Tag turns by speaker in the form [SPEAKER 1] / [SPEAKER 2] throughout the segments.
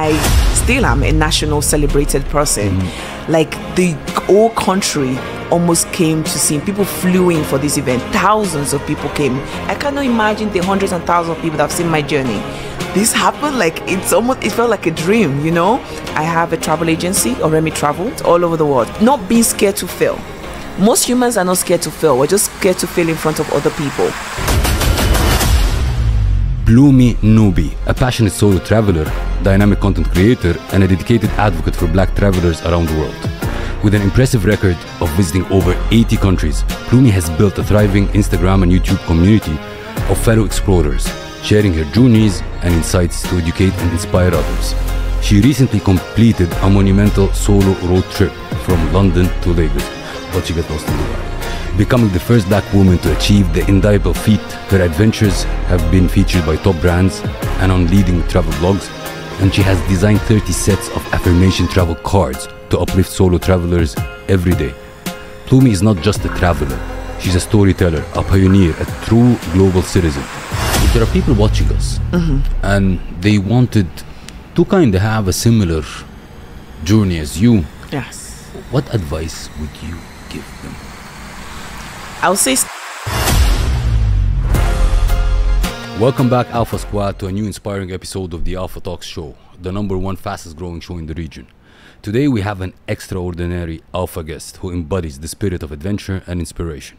[SPEAKER 1] I still am a national celebrated person. Like the whole country almost came to see. People flew in for this event. Thousands of people came. I cannot imagine the hundreds and thousands of people that have seen my journey. This happened like it felt like a dream, you know. I have a travel agency, Oremi Travel, all over the world. Not being scared to fail. Most humans are not scared to fail. We're just scared to fail in front of other people.
[SPEAKER 2] Pelumi Nubi, a passionate solo traveler, dynamic content creator, and a dedicated advocate for black travelers around the world. With an impressive record of visiting over 80 countries, Pelumi has built a thriving Instagram and YouTube community of fellow explorers, sharing her journeys and insights to educate and inspire others. She recently completed a monumental solo road trip from London to Lagos, but she got lost in Dubai, becoming the first black woman to achieve the indelible feat. Her adventures have been featured by top brands and on leading travel blogs, and she has designed 30 sets of affirmation travel cards to uplift solo travelers every day. Pelumi is not just a traveler, she's a storyteller, a pioneer, a true global citizen. If there are people watching us and they wanted to kind of have a similar journey as you,
[SPEAKER 1] Yes.
[SPEAKER 2] what advice would you give them?
[SPEAKER 1] I'll say
[SPEAKER 2] Welcome back, Alpha Squad, to a new inspiring episode of the Alpha Talks show, the #1 fastest growing show in the region. Today we have an extraordinary Alpha guest who embodies the spirit of adventure and inspiration.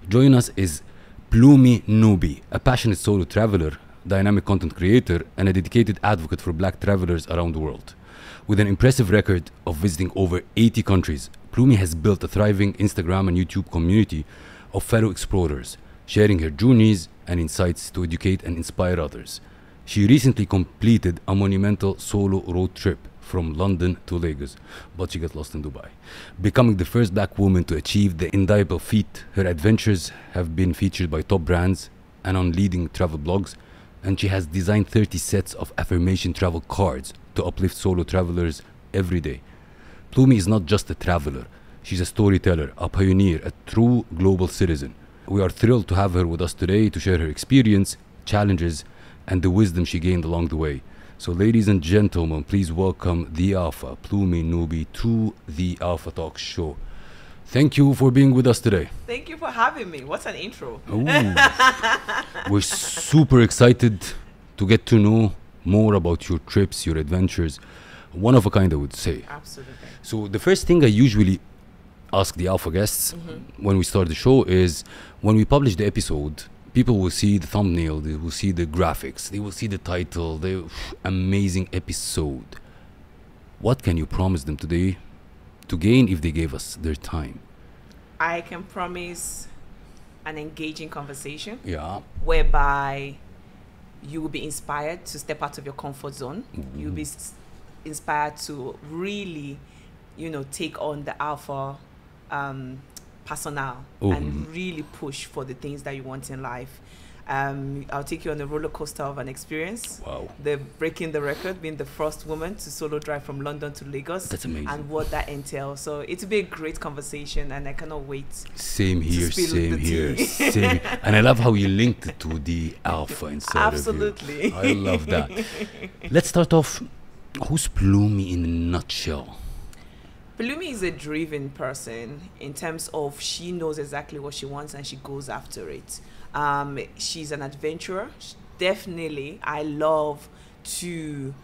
[SPEAKER 2] Joining us is Pelumi Nubi, a passionate solo traveler, dynamic content creator, and a dedicated advocate for black travelers around the world. With an impressive record of visiting over 80 countries, Pelumi has built a thriving Instagram and YouTube community of fellow explorers, sharing her journeys and insights to educate and inspire others. She recently completed a monumental solo road trip from London to Lagos, but she got lost in Dubai, becoming the first black woman to achieve the indelible feat. Her adventures have been featured by top brands and on leading travel blogs, and she has designed 30 sets of affirmation travel cards to uplift solo travelers every day. Pelumi is not just a traveler, she's a storyteller, a pioneer, a true global citizen. We are thrilled to have her with us today to share her experience, challenges, and the wisdom she gained along the way. So ladies and gentlemen, please welcome the Alpha, Pelumi Nubi, to the Alpha Talks show. Thank you for being with us today.
[SPEAKER 1] thank you for having me. What's an intro?
[SPEAKER 2] Ooh. We're super excited to get to know more about your trips, your adventures. One of a kind, I would say.
[SPEAKER 1] Absolutely.
[SPEAKER 2] So the first thing I usually ask the Alpha guests when we start the show is, when we publish the episode, people will see the thumbnail, they will see the graphics, they will see the title, amazing episode. What can you promise them today to gain if they gave us their time?
[SPEAKER 1] I can promise an engaging conversation
[SPEAKER 2] Yeah.
[SPEAKER 1] whereby you will be inspired to step out of your comfort zone. You'll be inspired to really, take on the Alpha personnel and really push for the things that you want in life. I'll take you on a roller coaster of an experience.
[SPEAKER 2] Wow.
[SPEAKER 1] The breaking the record, being the first woman to solo drive from London to Lagos.
[SPEAKER 2] That's amazing.
[SPEAKER 1] And what that entails. So it'll be a great conversation, and I cannot wait.
[SPEAKER 2] Same here,
[SPEAKER 1] spill
[SPEAKER 2] same
[SPEAKER 1] the
[SPEAKER 2] here,
[SPEAKER 1] tea.
[SPEAKER 2] same. And I love how you linked it to the Alpha inside
[SPEAKER 1] Absolutely.
[SPEAKER 2] of you. I love that. Let's start off. Who's Pelumi in a nutshell?
[SPEAKER 1] Pelumi is a driven person in terms of she knows exactly what she wants and she goes after it. She's an adventurer. Definitely, I love to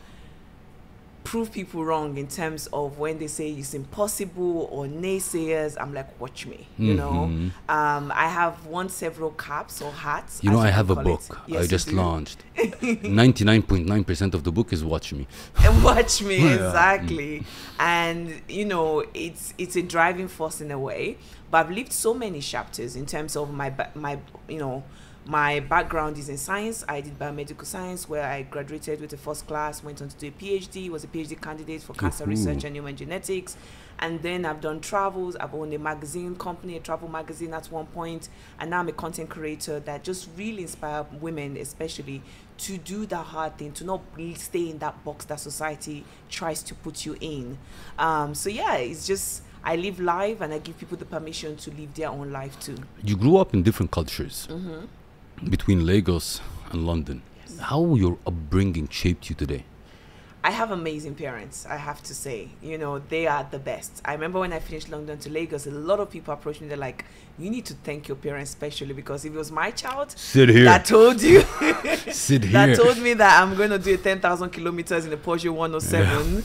[SPEAKER 1] prove people wrong in terms of when they say it's impossible or naysayers. I'm like, watch me, you know. I have won several caps or hats.
[SPEAKER 2] You know,
[SPEAKER 1] as
[SPEAKER 2] I have a
[SPEAKER 1] call
[SPEAKER 2] book
[SPEAKER 1] it. Yes,
[SPEAKER 2] I just
[SPEAKER 1] you do.
[SPEAKER 2] launched. 99.9% of the book is Watch Me.
[SPEAKER 1] And watch me,
[SPEAKER 2] Yeah.
[SPEAKER 1] exactly. And it's a driving force in a way. But I've lived so many chapters in terms of my background is in science. I did biomedical science, where I graduated with a first class, went on to do a PhD, was a PhD candidate for cancer research and human genetics. And then I've done travels. I've owned a magazine company, a travel magazine at one point. And now I'm a content creator that just really inspire women, especially, to do that hard thing, to not stay in that box that society tries to put you in. So yeah, it's just, I live life and I give people the permission to live their own life too.
[SPEAKER 2] You grew up in different cultures between Lagos and London.
[SPEAKER 1] Yes.
[SPEAKER 2] How your upbringing shaped you today?
[SPEAKER 1] I have amazing parents, I have to say. You know, they are the best. I remember when I finished London to Lagos, a lot of people approached me. They're like, you need to thank your parents especially, because if it was my child
[SPEAKER 2] Sit here.
[SPEAKER 1] that told you
[SPEAKER 2] Sit here.
[SPEAKER 1] that told me that I'm going to do 10,000 kilometers in a Porsche 107,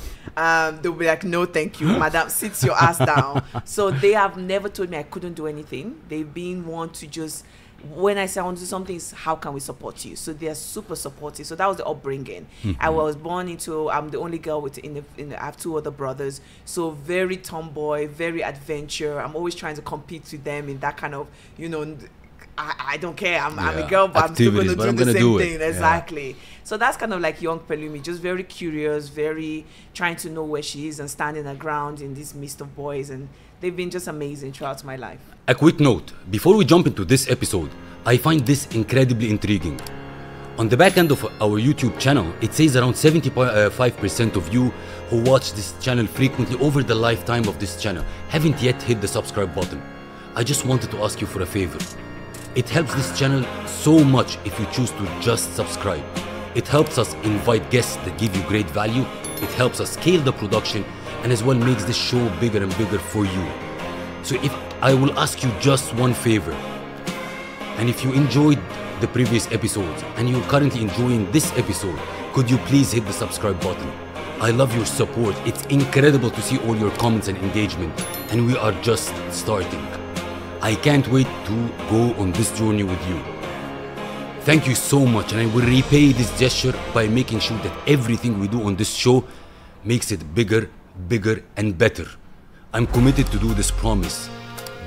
[SPEAKER 1] they'll be like, no thank you, madam, sit your ass down. So they have never told me I couldn't do anything. They've been one to just, when I say I want to do something, it's how can we support you? So they're super supportive. So that was the upbringing. I was born into, I'm the only girl I have two other brothers. So very tomboy, very adventure. I'm always trying to compete with them in that kind of, you know, I don't care. I'm a girl, but
[SPEAKER 2] Activities,
[SPEAKER 1] I'm still going to do the same thing.
[SPEAKER 2] Yeah.
[SPEAKER 1] Exactly. So that's kind of like young Pelumi, just very curious, very trying to know where she is and standing her ground in this mist of boys. And they've been just amazing throughout my life.
[SPEAKER 2] A quick note, before we jump into this episode, I find this incredibly intriguing. On the back end of our YouTube channel, it says around 75% of you who watch this channel frequently over the lifetime of this channel haven't yet hit the subscribe button. I just wanted to ask you for a favor. It helps this channel so much if you choose to just subscribe. It helps us invite guests that give you great value. It helps us scale the production and as well makes this show bigger and bigger for you. So if I will ask you just one favor, and if you enjoyed the previous episodes and you're currently enjoying this episode, could you please hit the subscribe button? I love your support. It's incredible to see all your comments and engagement, and we are just starting. I can't wait to go on this journey with you. Thank you so much, and I will repay this gesture by making sure that everything we do on this show makes it bigger, bigger and better. I'm committed to do this promise.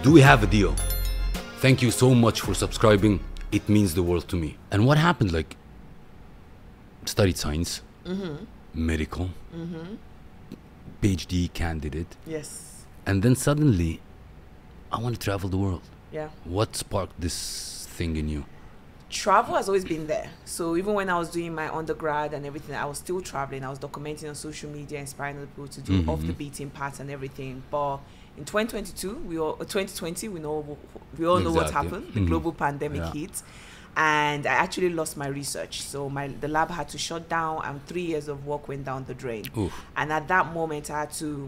[SPEAKER 2] Do we have a deal? Thank you so much for subscribing. It means the world to me. And what happened? Like, studied science, medical, PhD candidate.
[SPEAKER 1] Yes.
[SPEAKER 2] And then suddenly, I want to travel the world.
[SPEAKER 1] Yeah.
[SPEAKER 2] What sparked this thing in you?
[SPEAKER 1] Travel has always been there. So even when I was doing my undergrad and everything, I was still traveling. I was documenting on social media, inspiring other people to do off the beaten path and everything. But in 2020, we all know what happened. The global pandemic hit, and I actually lost my research. So the lab had to shut down, and 3 years of work went down the drain.
[SPEAKER 2] Oof.
[SPEAKER 1] And at that moment,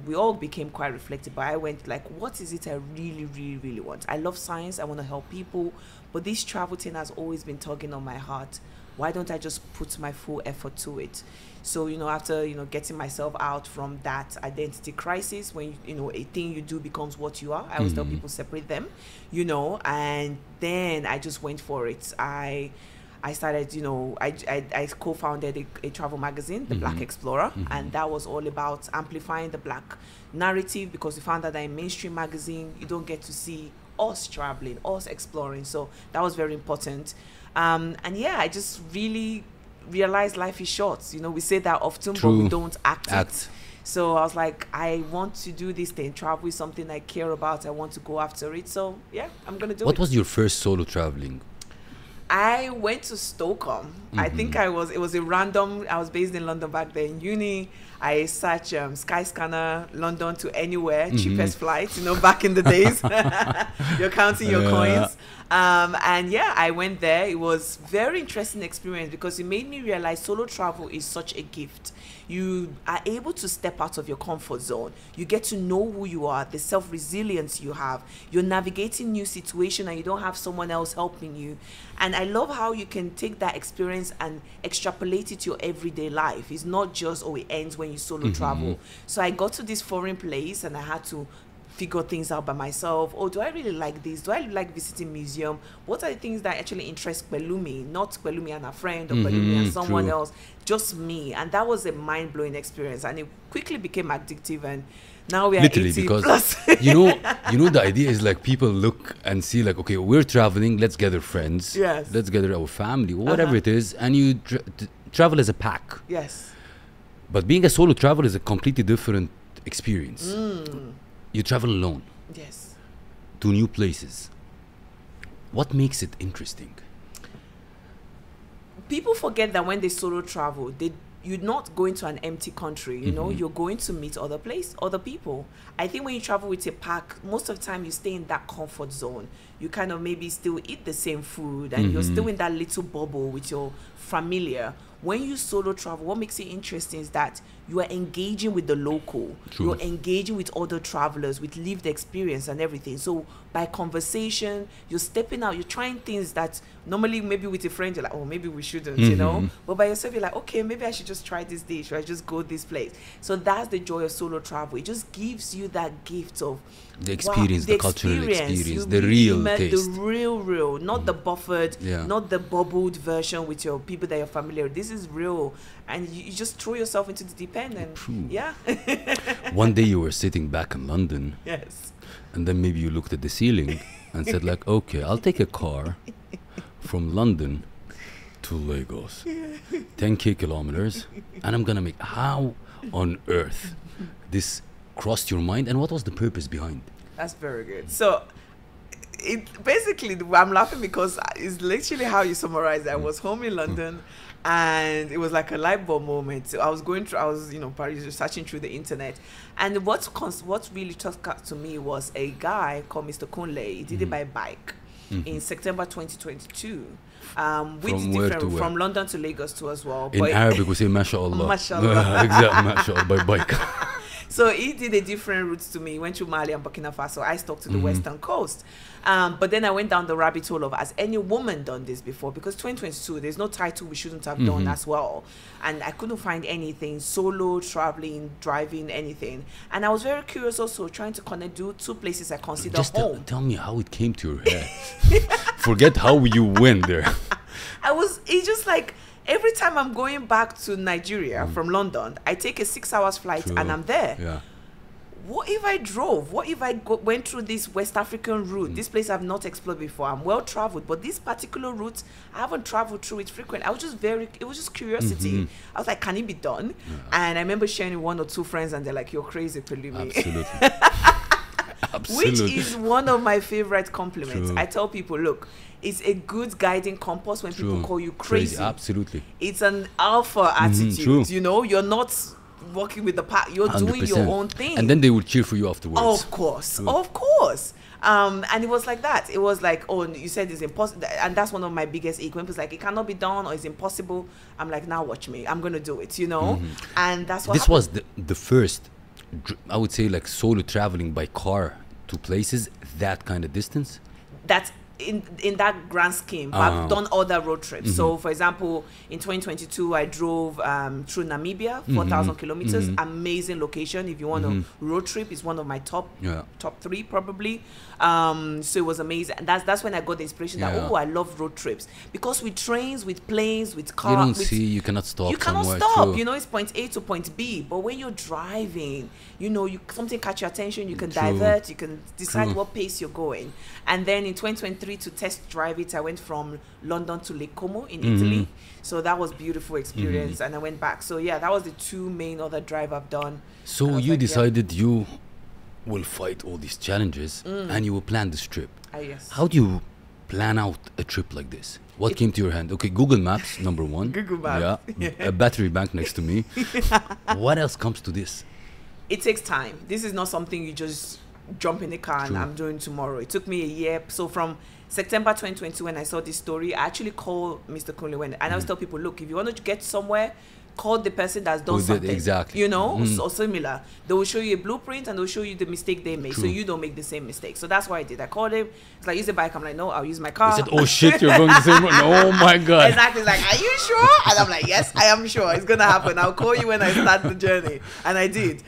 [SPEAKER 1] we all became quite reflective. But I went like, what is it I really, really, really want? I love science. I want to help people. But this travel thing has always been tugging on my heart. Why don't I just put my full effort to it? So, after, getting myself out from that identity crisis, when, a thing you do becomes what you are, I always tell people separate them, and then I just went for it. I started, I co-founded a travel magazine, The Black Explorer, and that was all about amplifying the Black narrative, because we found that in mainstream magazine, you don't get to see us traveling, us exploring. So that was very important. I just really realized life is short. We say that often, but we don't act it. So I was like, I want to do this thing. Travel is something I care about. I want to go after it. So yeah, I'm gonna do it.
[SPEAKER 2] What was your first solo traveling?
[SPEAKER 1] I went to Stockholm. I think it was a random, I was based in London back then in uni. I searched Skyscanner, London to anywhere, cheapest flights, back in the days. You're counting your coins. I went there. It was very interesting experience because it made me realize solo travel is such a gift. You are able to step out of your comfort zone. You get to know who you are, the self-resilience you have. You're navigating new situation and you don't have someone else helping you. And I love how you can take that experience and extrapolate it to your everyday life. It's not just, it ends when you solo travel. So I got to this foreign place and I had to figure things out by myself. Do I really like this? Do I like visiting museum? What are the things that actually interest Pelumi? Not Pelumi and a friend or Pelumi and someone else, just me. And that was a mind-blowing experience, and it quickly became addictive. And now we are
[SPEAKER 2] literally
[SPEAKER 1] 80
[SPEAKER 2] because
[SPEAKER 1] plus.
[SPEAKER 2] the idea is like people look and see like, okay, we're traveling, let's gather friends, let's gather our family, whatever it is, and you travel as a pack.
[SPEAKER 1] Yes.
[SPEAKER 2] But being a solo traveler is a completely different experience. You travel alone.
[SPEAKER 1] Yes.
[SPEAKER 2] To new places. What makes it interesting?
[SPEAKER 1] People forget that when they solo travel, you're not going to an empty country, you're going to meet other people. I think when you travel with a pack, most of the time you stay in that comfort zone. you kind of maybe still eat the same food, and you're still in that little bubble with your familiar. When you solo travel, what makes it interesting is that you are engaging with the local.
[SPEAKER 2] True.
[SPEAKER 1] You're engaging with other travelers, with lived experience and everything. So by conversation, you're stepping out, you're trying things that normally maybe with a friend, you're like, oh, maybe we shouldn't, you know? But by yourself, you're like, okay, maybe I should just try this dish, or I just go this place. So that's the joy of solo travel. It just gives you that gift of
[SPEAKER 2] the experience,
[SPEAKER 1] wow,
[SPEAKER 2] the cultural experience,
[SPEAKER 1] You
[SPEAKER 2] the
[SPEAKER 1] really
[SPEAKER 2] real
[SPEAKER 1] met
[SPEAKER 2] taste.
[SPEAKER 1] the real, not the buffered,
[SPEAKER 2] Yeah.
[SPEAKER 1] not the bubbled version with your people that you're familiar with. This is real, and you just throw yourself into the deep end, and
[SPEAKER 2] True.
[SPEAKER 1] yeah.
[SPEAKER 2] One day you were sitting back in London,
[SPEAKER 1] Yes.
[SPEAKER 2] and then maybe you looked at the ceiling and said like, okay, I'll take a car from London to Lagos, 10k kilometers, and I'm gonna make. How on earth this crossed your mind, and what was the purpose behind?
[SPEAKER 1] That's very good. So it basically, I'm laughing because it's literally how you summarize it. I was home in London, and it was like a light bulb moment. So I was probably just searching through the internet, and what really stuck out to me was a guy called Mr. Kunle. He did it by bike in September 2022.
[SPEAKER 2] From where to where?
[SPEAKER 1] From London to Lagos too as well.
[SPEAKER 2] In Arabic we say mashallah.
[SPEAKER 1] Mashallah.
[SPEAKER 2] Exactly, mashallah, by bike.
[SPEAKER 1] So he did a different route to me. He went through Mali and Burkina Faso. I stuck to the western coast. But then I went down the rabbit hole of, has any woman done this before? Because 2022, there's no title we shouldn't have done as well. And I couldn't find anything, solo, traveling, driving, anything. And I was very curious also, trying to do two places I consider
[SPEAKER 2] Just
[SPEAKER 1] home.
[SPEAKER 2] tell me how it came to your head. Forget how you went there.
[SPEAKER 1] It's just like, every time I'm going back to Nigeria from London, I take a 6 hours flight and I'm there.
[SPEAKER 2] Yeah.
[SPEAKER 1] What if I drove? What if I went through this West African route? This place I've not explored before. I'm well traveled, but this particular route, I haven't traveled through it frequently. It was just curiosity. I was like, can it be done? And I remember sharing with one or two friends, and they're like, you're crazy, Pelumi.
[SPEAKER 2] Absolutely. Absolutely.
[SPEAKER 1] Which is one of my favorite compliments.
[SPEAKER 2] True.
[SPEAKER 1] I tell people, look, it's a good guiding compass when people call you crazy.
[SPEAKER 2] Absolutely.
[SPEAKER 1] It's an alpha attitude.
[SPEAKER 2] True.
[SPEAKER 1] You know, you're not working with the pack. You're doing your
[SPEAKER 2] 100%.
[SPEAKER 1] own thing.
[SPEAKER 2] And then they will cheer for you afterwards.
[SPEAKER 1] Of course. Of course. And it was like that. It was like, oh, you said it's impossible. And that's one of my biggest ego. It's like, it cannot be done, or it's impossible. I'm like, now watch me. I'm going to do it, you know? And that's what
[SPEAKER 2] This
[SPEAKER 1] happened.
[SPEAKER 2] was the first, I would say, like solo traveling by car to places, that kind of distance.
[SPEAKER 1] That's in that grand scheme. I've done other road trips. So for example, in 2022 I drove through Namibia, 4,000 kilometers. Amazing location. If you want a road trip, it's one of my top 3 probably. So it was amazing, and that's when I got the inspiration that I love road trips, because with trains, with planes, with cars,
[SPEAKER 2] you cannot stop.
[SPEAKER 1] You cannot
[SPEAKER 2] somewhere.
[SPEAKER 1] stop.
[SPEAKER 2] True.
[SPEAKER 1] You know, it's point A to point B. But when you're driving, you know, something catch your attention, you can divert, you can decide what pace you're going. And then in 2023, to test drive it, I went from London to Lake Como in Italy. So that was beautiful experience, and I went back. So yeah, that was the 2 main other drive I've done.
[SPEAKER 2] So you decided you will fight all these challenges and you will plan this trip.
[SPEAKER 1] Yes.
[SPEAKER 2] How do you plan out a trip like this? What came to your hand? Okay, Google Maps, number 1.
[SPEAKER 1] Google Maps.
[SPEAKER 2] Yeah. A battery bank next to me. What else comes to this?
[SPEAKER 1] It takes time. This is not something you just jump in the car and I'm doing tomorrow. It took me a year. So from September 2022, when I saw this story, I actually called Mr. Kunle, and I always tell people, look, if you want to get somewhere, call the person that's done something.
[SPEAKER 2] Exactly.
[SPEAKER 1] You know, or similar. They will show you a blueprint and they'll show you the mistake they made, so you don't make the same mistake. So that's what I did. I called him. It's like, use the bike. I'm like, no, I'll use my car.
[SPEAKER 2] He said, oh shit, you're going the same road. Oh my god.
[SPEAKER 1] Exactly. Like, are you sure? And I'm like, yes, I am sure. It's gonna happen. I'll call you when I start the journey. And I did.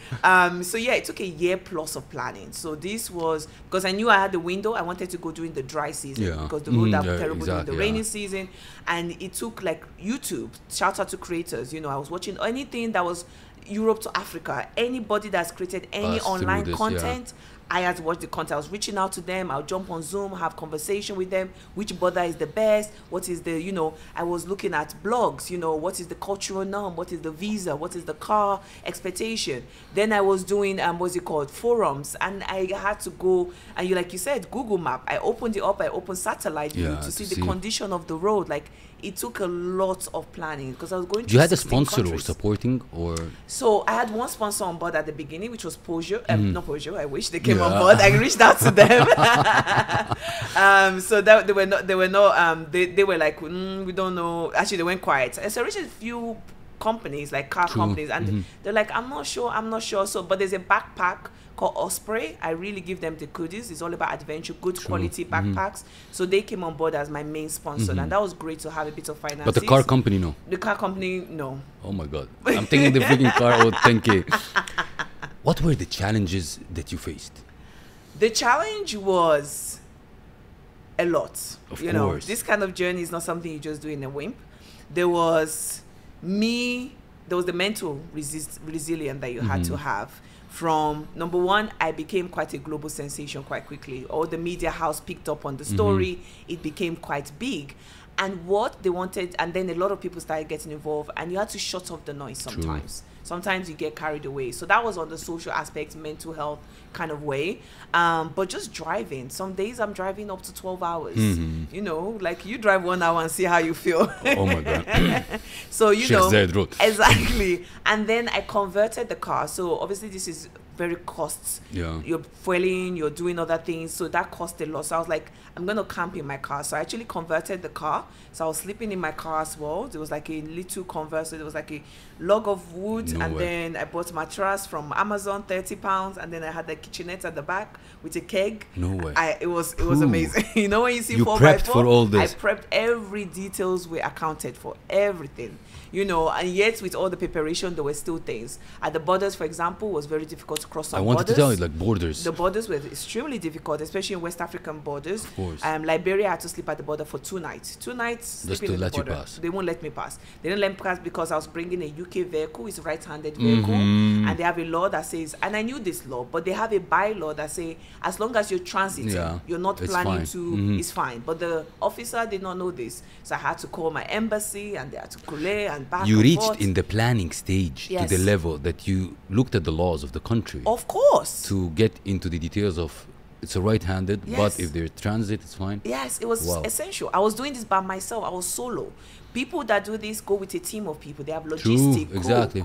[SPEAKER 1] So yeah, it took a year plus of planning. So this was because I knew I had the window. I wanted to go during the dry season because the roads are terrible during the rainy season. And it took like YouTube. Shout out to creators. You know, I was watching anything that was Europe to Africa. Anybody that's created any online content. I had to watch the content. I was reaching out to them. I'll jump on Zoom, have conversation with them. Which border is the best? What is the, you know, I was looking at blogs, you know, what is the cultural norm? What is the visa? What is the car expectation? Then I was doing, what's it called? Forums. And I had to go, and like you said, Google Map. I opened it up. I opened satellite view to see the condition of the road. Like, it took a lot of planning because I was going to.
[SPEAKER 2] You had a
[SPEAKER 1] 16
[SPEAKER 2] sponsor or
[SPEAKER 1] countries.
[SPEAKER 2] supporting or?
[SPEAKER 1] So I had one sponsor on board at the beginning, which was Peugeot. Not Peugeot. I wish they came on board. I reached out to them. So that they were not. They were not. They were like, we don't know. Actually, they went quiet. So I reached a few companies, like car companies, and they're like, I'm not sure. So, but there's a backpack called Osprey. I really give them the kudos. It's all about adventure, good quality backpacks. So they came on board as my main sponsor, and that was great to have a bit of finances.
[SPEAKER 2] But the car company, no.
[SPEAKER 1] The car company, no.
[SPEAKER 2] Oh my God! I'm thinking the freaking car owed 10K. What were the challenges that you faced?
[SPEAKER 1] The challenge was a lot.
[SPEAKER 2] Of
[SPEAKER 1] you know,
[SPEAKER 2] course.
[SPEAKER 1] this kind of journey is not something you just do in a whim. There was the mental resilience that you had to have. From number one, I became quite a global sensation quite quickly. All the media house picked up on the story. It became quite big. And what they wanted, and then a lot of people started getting involved, and you had to shut off the noise sometimes. Sometimes you get carried away. So that was on the social aspect, mental health kind of way. But just driving. Some days I'm driving up to 12 hours. You know, like you drive 1 hour and see how you feel.
[SPEAKER 2] Oh my God.
[SPEAKER 1] So, you know,
[SPEAKER 2] Road.
[SPEAKER 1] exactly. And then I converted the car. So obviously this is very costs.
[SPEAKER 2] Yeah.
[SPEAKER 1] You're fueling, you're doing other things. So that cost a lot. So I was like, I'm going to camp in my car. So I actually converted the car. So I was sleeping in my car as well. There was like a little converter. There was like a log of wood. Then I bought mattress from Amazon, £30. And then I had a kitchenette at the back with a keg.
[SPEAKER 2] No way.
[SPEAKER 1] It was amazing. You know, when you see
[SPEAKER 2] You
[SPEAKER 1] 4x4,
[SPEAKER 2] prepped for all this.
[SPEAKER 1] I prepped every details were accounted for, everything. You know, and yet with all the preparation, there were still things. At the borders, for example, was very difficult to cross some borders.
[SPEAKER 2] I wanted to tell you, like borders.
[SPEAKER 1] The borders were extremely difficult, especially in West African borders.
[SPEAKER 2] Of course.
[SPEAKER 1] Liberia had to sleep at the border for 2 nights. 2 nights
[SPEAKER 2] Just
[SPEAKER 1] sleeping
[SPEAKER 2] to
[SPEAKER 1] in the
[SPEAKER 2] let you
[SPEAKER 1] border.
[SPEAKER 2] pass.
[SPEAKER 1] They won't let me pass. They didn't let me pass because I was bringing a UK vehicle. It's a right-handed vehicle. And they have a law that says, and I knew this law, but they have a bylaw that say, as long as you're transiting, you're not planning to, it's fine. But the officer did not know this. So I had to call my embassy, and they had to collate and back
[SPEAKER 2] You
[SPEAKER 1] and
[SPEAKER 2] reached
[SPEAKER 1] forth.
[SPEAKER 2] in the planning stage to the level that you looked at the laws of the country.
[SPEAKER 1] Of course.
[SPEAKER 2] To get into the details of it's a right-handed, but if they're transit, it's fine.
[SPEAKER 1] Yes, it was essential. I was doing this by myself. I was solo. People that do this go with a team of people. They have logistic,
[SPEAKER 2] exactly.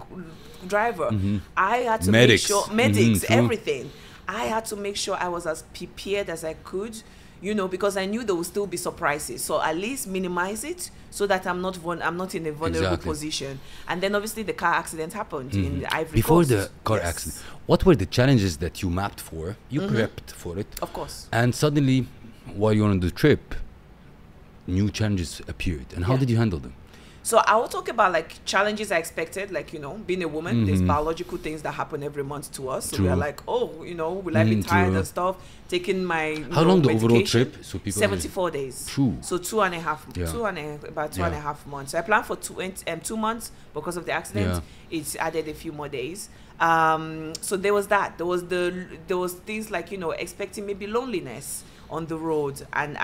[SPEAKER 1] Driver. I had to make sure, medics, everything. I had to make sure I was as prepared as I could, you know, because I knew there would still be surprises. So at least minimize it so that I'm not in a vulnerable position. And then obviously the car accident happened in the Ivory Coast.
[SPEAKER 2] Before the car accident, what were the challenges that you mapped for? You prepped for it.
[SPEAKER 1] Of course.
[SPEAKER 2] And suddenly, while you're on the trip, new challenges appeared. And how did you handle them?
[SPEAKER 1] So I will talk about like challenges I expected, like, you know, being a woman, there's biological things that happen every month to us. So we're like, oh, you know, will I be tired and stuff? Taking my
[SPEAKER 2] How long the
[SPEAKER 1] medication.
[SPEAKER 2] overall trip? So people
[SPEAKER 1] 74 days.
[SPEAKER 2] True.
[SPEAKER 1] So 2.5, about 2.5 months. So I planned for 2 months because of the accident. It's added a few more days. So there was that. There was things like, you know, expecting maybe loneliness on the road and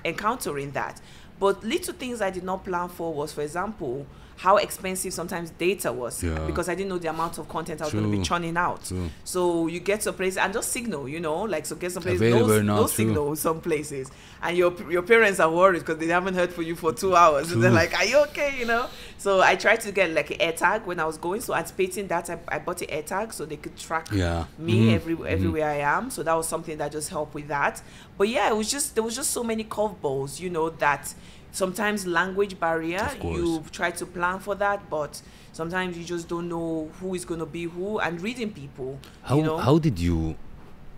[SPEAKER 1] encountering that. But little things I did not plan for was, for example, how expensive sometimes data was, because I didn't know the amount of content I was going to be churning out. So you get to a place and just signal, you know, like, so get some places, no signal some places, and your parents are worried because they haven't heard from you for 2 hours, and they're like, are you okay, you know? So I tried to get like an AirTag when I was going, so anticipating that I bought an AirTag so they could track me everywhere I am. So that was something that just helped with that. But yeah, there was just so many curveballs, you know, that sometimes language barrier, you try to plan for that, but sometimes you just don't know who is going to be who, and reading people.
[SPEAKER 2] How did you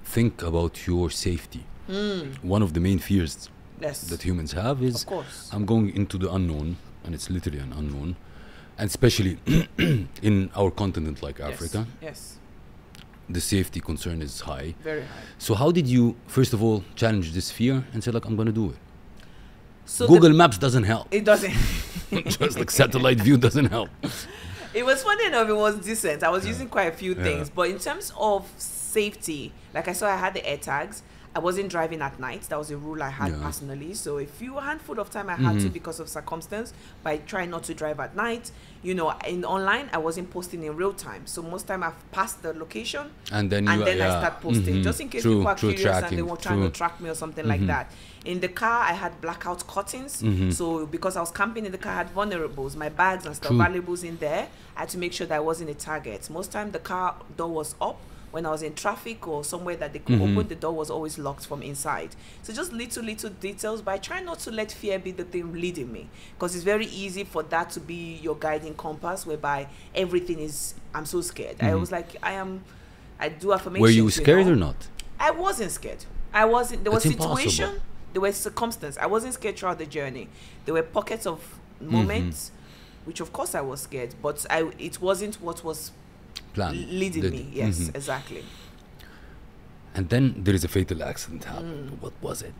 [SPEAKER 2] think about your safety? One of the main fears that humans have is, I'm going into the unknown, and it's literally an unknown, and especially in our continent like Africa. The safety concern is high.
[SPEAKER 1] Very high.
[SPEAKER 2] So how did you, first of all, challenge this fear and say, like, I'm going to do it?
[SPEAKER 1] So
[SPEAKER 2] Google Maps doesn't help.
[SPEAKER 1] It doesn't.
[SPEAKER 2] Just like satellite view doesn't help.
[SPEAKER 1] It was funny enough, it was decent. I was using quite a few things. But in terms of safety, like I had the AirTags. I wasn't driving at night. That was a rule I had personally. So a handful of time I had to because of circumstance, but I try not to drive at night. You know, in online, I wasn't posting in real time. So most time I've passed the location and then I start posting, just in case people are curious and they were trying to track me or something like that. In the car, I had blackout curtains. So because I was camping in the car, I had vulnerables, my bags and stuff, valuables in there. I had to make sure that I wasn't a target. Most time the car door was up. When I was in traffic or somewhere that they could open, the door was always locked from inside. So just little details, but I try not to let fear be the thing leading me, because it's very easy for that to be your guiding compass, whereby everything is, I'm so scared. I was like, I do affirmations.
[SPEAKER 2] Were you scared or not?
[SPEAKER 1] I wasn't scared. I wasn't. There was situation,
[SPEAKER 2] impossible.
[SPEAKER 1] there were circumstances. I wasn't scared throughout the journey. There were pockets of moments, which of course I was scared, but it wasn't what was leading me. Yes, exactly.
[SPEAKER 2] And then there is a fatal accident happened. What was it?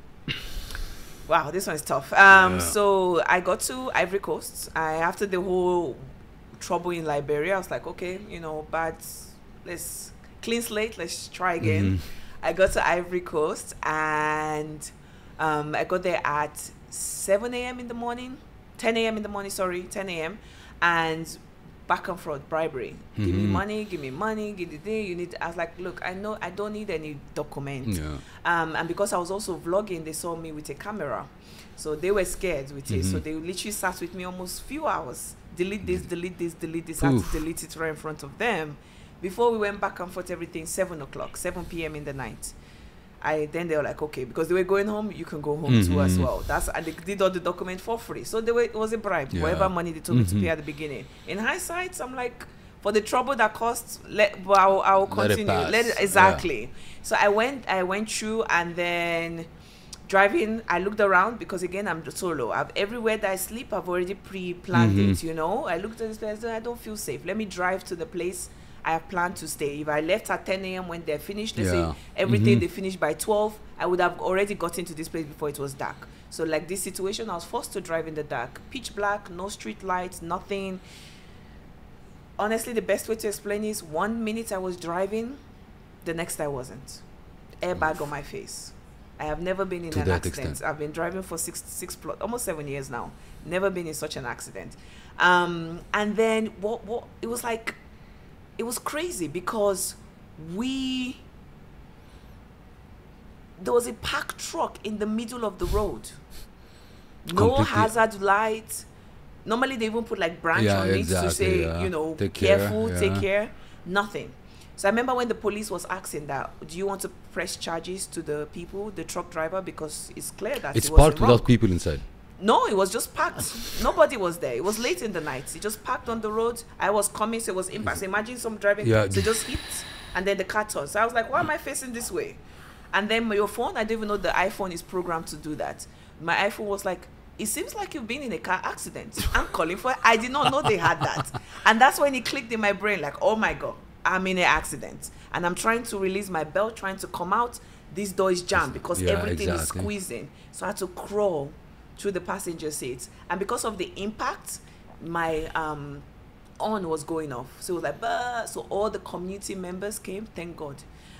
[SPEAKER 1] Wow, this one's tough. So I got to Ivory Coast. After the whole trouble in Liberia, I was like, okay, you know, but let's clean slate, let's try again. I got to Ivory Coast, and I got there at 7 a.m. in the morning, 10 a.m. in the morning, 10 a.m. and back and forth bribery. Give me money, give the thing you need. I was like, look, I know I don't need any document. And because I was also vlogging, they saw me with a camera, so they were scared with it. So they literally sat with me almost few hours. Delete this, delete this, delete this. I had to delete it right in front of them. Before we went back and forth, everything 7 p.m. in the night. Then they were like, okay, because they were going home, you can go home too as well. And they did all the document for free. So it was a bribe, whatever money they told me to pay at the beginning. In hindsight, I'm like, for the trouble that costs, I'll continue. Exactly. So I went through, and then driving, I looked around, because again, I'm solo. Everywhere that I sleep, I've already pre-planned it, you know. I looked at this place, I don't feel safe. Let me drive to the place I have planned to stay. If I left at 10 a.m. when they're finished, let's say everything they finished by 12, I would have already gotten to this place before it was dark. So like this situation, I was forced to drive in the dark. Pitch black, no street lights, nothing. Honestly, the best way to explain is 1 minute I was driving, the next I wasn't. Airbag on my face. I have never been in an accident. I've been driving for almost 7 years now. Never been in such an accident. And then what it was like, it was crazy, because there was a parked truck in the middle of the road. No hazard light. Normally they even put like branch on it to say, you know, careful, take care. Nothing. So I remember when the police was asking that, do you want to press charges to the truck driver, because it's clear that
[SPEAKER 2] it's parked without people inside.
[SPEAKER 1] No, it was just parked. Nobody was there. It was late in the night. It just parked on the road. I was coming, so it was impasse. Imagine some driving, so just hit, and then the car turned. So I was like, why am I facing this way? And then your phone, I didn't even know the iPhone is programmed to do that. My iPhone was like, it seems like you've been in a car accident. I'm calling for it. I did not know they had that. And that's when it clicked in my brain, like, oh my God, I'm in an accident. And I'm trying to release my belt, trying to come out. This door is jammed because everything is squeezing. So I had to crawl through the passenger seats, and because of the impact, my on was going off. So it was like, bah! So all the community members came, thank God,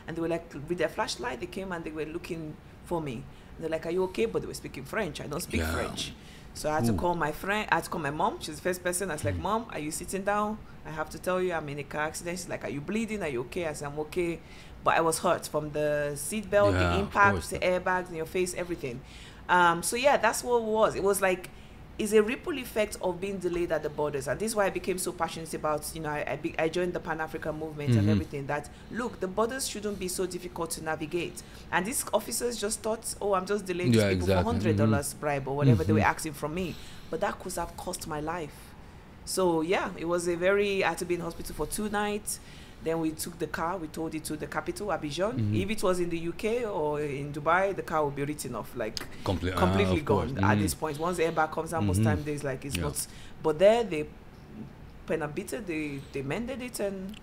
[SPEAKER 1] and they were like, with their flashlight, they came and they were looking for me. And they're like, are you okay? But they were speaking French. I don't speak French. So I had to call my friend. I had to call my mom. She's the first person. I was like, Mom, are you sitting down? I have to tell you, I'm in a car accident. She's like, are you bleeding? Are you okay? I said, I'm okay, but I was hurt from the seatbelt, the impact, the airbags in your face, everything. So yeah, that's what it was. It was like, it's a ripple effect of being delayed at the borders. And this is why I became so passionate about, you know, I joined the Pan-African movement and everything, that, look, the borders shouldn't be so difficult to navigate. And these officers just thought, oh, I'm just delaying these people for $100 bribe or whatever they were asking from me. But that could have cost my life. So yeah, it was I had to be in hospital for 2 nights. Then we took the car, we towed it to the capital, Abidjan. If it was in the UK or in Dubai, the car would be written off, like completely gone at this point. Once the airbag comes out, most time there's like, it's not. But there, they penabit they mended it, and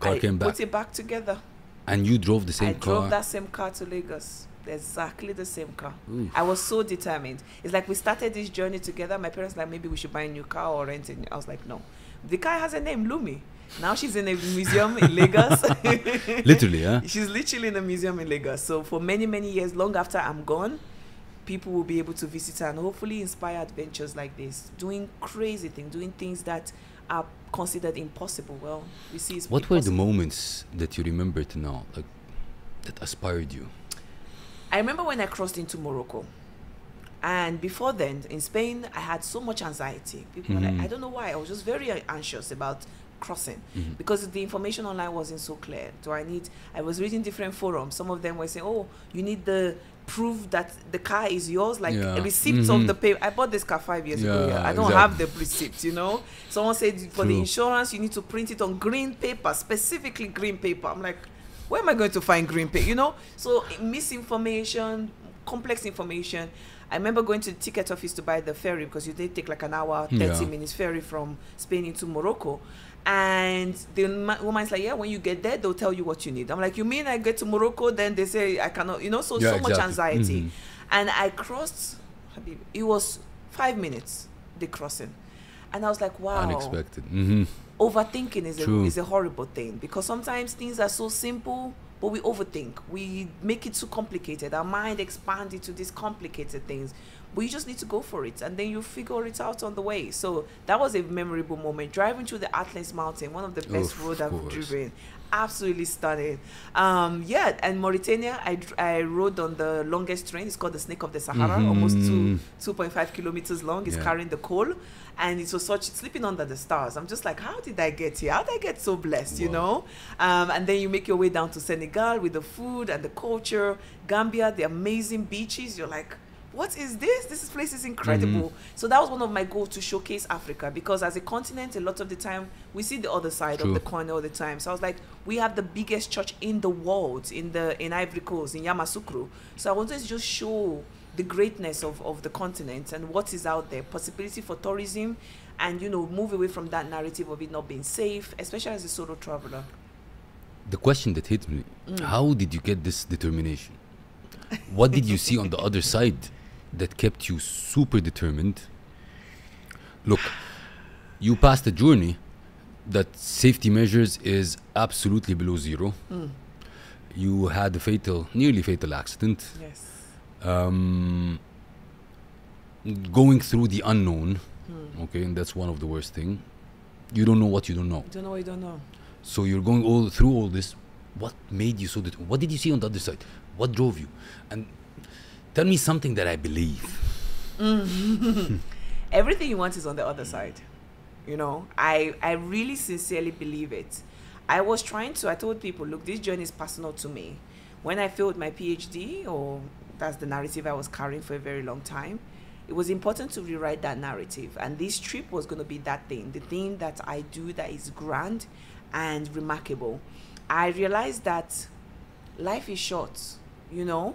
[SPEAKER 2] car came back.
[SPEAKER 1] Put it back together.
[SPEAKER 2] And you drove the same car?
[SPEAKER 1] I drove that same car to Lagos. Exactly the same car. I was so determined. It's like we started this journey together. My parents like, maybe we should buy a new car or rent it. I was like, no. The car has a name, Lumi. Now she's in a museum in Lagos.
[SPEAKER 2] Literally, huh?
[SPEAKER 1] She's literally in a museum in Lagos. So for many, many years, long after I'm gone, people will be able to visit her and hopefully inspire adventures like this, doing crazy things, doing things that are considered impossible. Well, you see, it's
[SPEAKER 2] What were the
[SPEAKER 1] possible.
[SPEAKER 2] moments that you remember to now, like, that aspired you?
[SPEAKER 1] I remember when I crossed into Morocco. And before then, in Spain, I had so much anxiety. People were like, I don't know why. I was just very anxious about crossing because the information online wasn't so clear. I was reading different forums. Some of them were saying, oh, you need the proof that the car is yours, like a receipt of the pay. I bought this car 5 years ago. Yeah. I don't have the receipt, you know. Someone said for the insurance, you need to print it on green paper, specifically green paper. I'm like, where am I going to find green paper, you know? So misinformation, complex information. I remember going to the ticket office to buy the ferry because you did take like an hour, 30 minutes ferry from Spain into Morocco. And the woman's like, yeah, when you get there, they'll tell you what you need. I'm like, you mean I get to Morocco, then they say I cannot, you know, so much anxiety. And I crossed, it was 5 minutes, the crossing. And I was like, wow.
[SPEAKER 2] Unexpected.
[SPEAKER 1] Overthinking is a horrible thing because sometimes things are so simple, but we overthink. We make it too complicated. Our mind expands into these complicated things. But you just need to go for it, and then you figure it out on the way. So that was a memorable moment. Driving through the Atlas Mountain, one of the best roads I've driven. Absolutely stunning. And Mauritania, I rode on the longest train. It's called the Snake of the Sahara, almost 2.5 kilometers long. It's carrying the coal. And it was sleeping under the stars. I'm just like, how did I get here? How did I get so blessed, you know? And then you make your way down to Senegal with the food and the culture. Gambia, the amazing beaches. You're like, what is this? This place is incredible. So that was one of my goals, to showcase Africa, because as a continent, a lot of the time we see the other side of the coin all the time. So I was like, we have the biggest church in the world in Ivory Coast, in Yamoussoukro. So I wanted to just show the greatness of the continent and what is out there, possibility for tourism, and, you know, move away from that narrative of it not being safe, especially as a solo traveler.
[SPEAKER 2] The question that hit me, how did you get this determination? What did you see on the other side that kept you super determined? Look, you passed a journey that safety measures is absolutely below zero. You had a nearly fatal accident.
[SPEAKER 1] Yes.
[SPEAKER 2] Going through the unknown, okay, and that's one of the worst things. You don't know what you don't know.
[SPEAKER 1] You don't know what you don't know.
[SPEAKER 2] So you're going through all this. What made you so what did you see on the other side? What drove you? And tell me something that I believe.
[SPEAKER 1] Everything you want is on the other side. You know, I really sincerely believe it. I told people, look, this journey is personal to me. When I failed my PhD, or that's the narrative I was carrying for a very long time, it was important to rewrite that narrative. And this trip was going to be that thing, the thing that I do that is grand and remarkable. I realized that life is short, you know,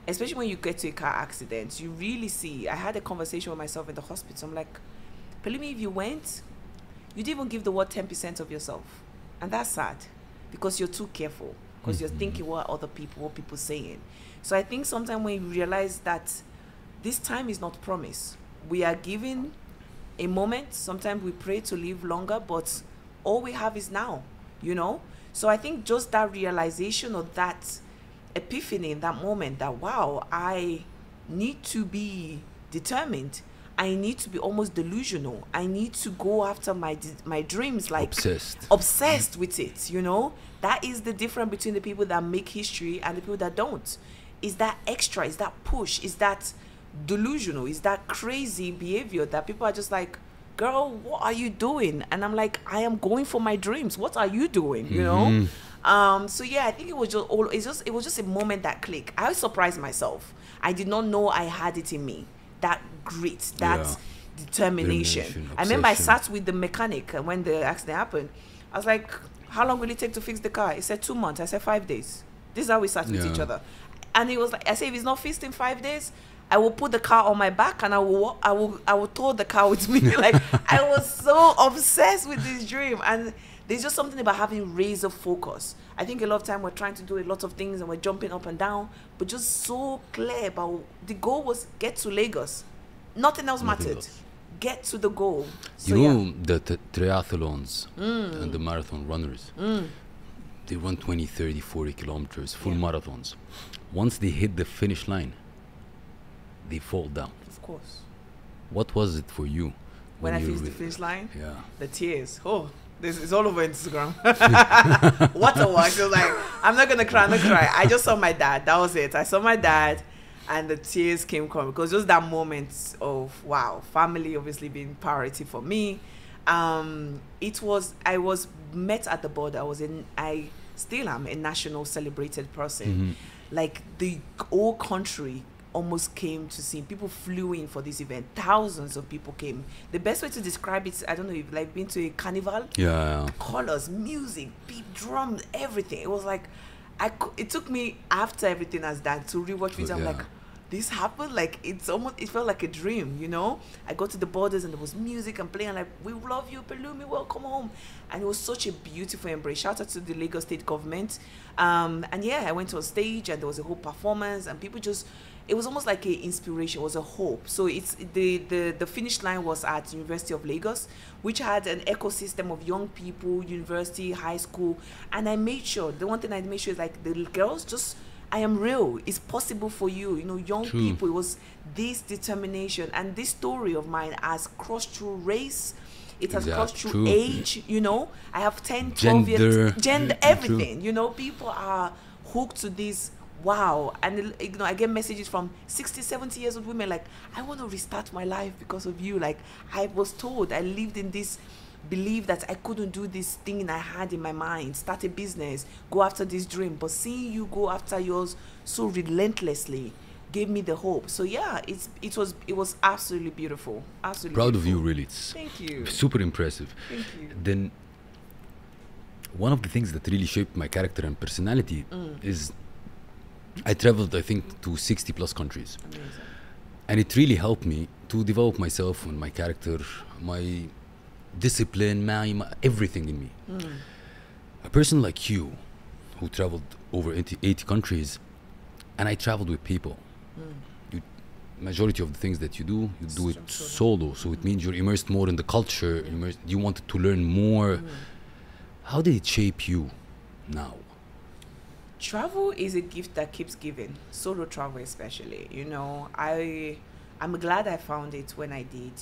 [SPEAKER 1] especially when you get to a car accident. You really see, I had a conversation with myself in the hospital. I'm like, Pelumi, if you went, you didn't even give the word 10% of yourself. And that's sad because you're too careful, because you're thinking what people saying. So I think sometimes when you realize that this time is not promised, we are given a moment. Sometimes we pray to live longer, but all we have is now, you know? So I think just that realization of that epiphany in that moment, that, wow, I need to be determined. I need to be almost delusional. I need to go after my dreams, like obsessed with it, you know? That is the difference between the people that make history and the people that don't. Is that extra, is that push, is that delusional, is that crazy behavior that people are just like, girl, what are you doing? And I'm like, I am going for my dreams. What are you doing? You know? So yeah, I think it was just a moment that clicked. I surprised myself. I did not know I had it in me. That grit, that determination. I remember I sat with the mechanic when the accident happened. I was like, how long will it take to fix the car? He said 2 months. I said 5 days. This is how we sat with each other. And he was like, I said, if it's not fixed in 5 days, I will put the car on my back and I will tow the car with me. Like, I was so obsessed with this dream. And there's just something about having razor focus. I think a lot of time we're trying to do a lot of things and we're jumping up and down, but just so clear about the goal was get to Lagos. Nothing else mattered. get to the goal. So
[SPEAKER 2] You know, the triathlons and the marathon runners, they run 20, 30, 40 kilometers, full marathons. Once they hit the finish line, they fall down.
[SPEAKER 1] Of course.
[SPEAKER 2] What was it for you?
[SPEAKER 1] When I
[SPEAKER 2] you
[SPEAKER 1] finished the
[SPEAKER 2] re-
[SPEAKER 1] finish line,
[SPEAKER 2] Yeah.
[SPEAKER 1] the tears. Oh, this is all over Instagram. What a watch. I was like, I'm not gonna cry, I just saw my dad. That was it. I saw my dad, and the tears came coming because just that moment of wow, family obviously being priority for me. I was met at the border. I still am a national celebrated person. Like the whole country almost came to see. People flew in for this event. Thousands of people came. The best way to describe it, I don't know if you've like been to a carnival.
[SPEAKER 2] Yeah.
[SPEAKER 1] Colors, music, beat, drums, everything. It was like it took me after everything has done to rewatch it. I'm
[SPEAKER 2] Yeah.
[SPEAKER 1] like, this happened. Like it felt like a dream, you know. I got to the borders and there was music and playing. Like, we love you, Pelumi, welcome home. And it was such a beautiful embrace. Shout out to the Lagos State government. And yeah, I went to a stage and there was a whole performance and people just. It was almost like an inspiration. It was a hope. So it's the finish line was at University of Lagos, which had an ecosystem of young people, university, high school, and I made sure. The one thing I made sure is like the girls just. I am real. It's possible for you. You know, young
[SPEAKER 2] True.
[SPEAKER 1] people. It was this determination and this story of mine has crossed through race. It has crossed through
[SPEAKER 2] True.
[SPEAKER 1] age. You know, I have 10, 12 years. Gender,
[SPEAKER 2] True.
[SPEAKER 1] everything. You know, people are hooked to this. Wow. And you know, I get messages from 60, 70 years old women like, I want to restart my life because of you. Like, I was told, I lived in this belief that I couldn't do this thing I had in my mind, start a business, go after this dream. But seeing you go after yours so relentlessly gave me the hope. So yeah, it was absolutely beautiful. Absolutely
[SPEAKER 2] Proud
[SPEAKER 1] beautiful.
[SPEAKER 2] of you, really. It's
[SPEAKER 1] Thank you.
[SPEAKER 2] super impressive.
[SPEAKER 1] Thank you.
[SPEAKER 2] Then, one of the things that really shaped my character and personality is I traveled, I think, to 60 plus countries.
[SPEAKER 1] Amazing.
[SPEAKER 2] And it really helped me to develop myself and my character, my discipline, my everything in me. A person like you, who traveled over 80 countries, and I traveled with people. Majority of the things that you do it solo. So it means you're immersed more in the culture. You wanted to learn more. How did it shape you now?
[SPEAKER 1] Travel is a gift that keeps giving. Solo travel especially. You know, I'm glad I found it when I did.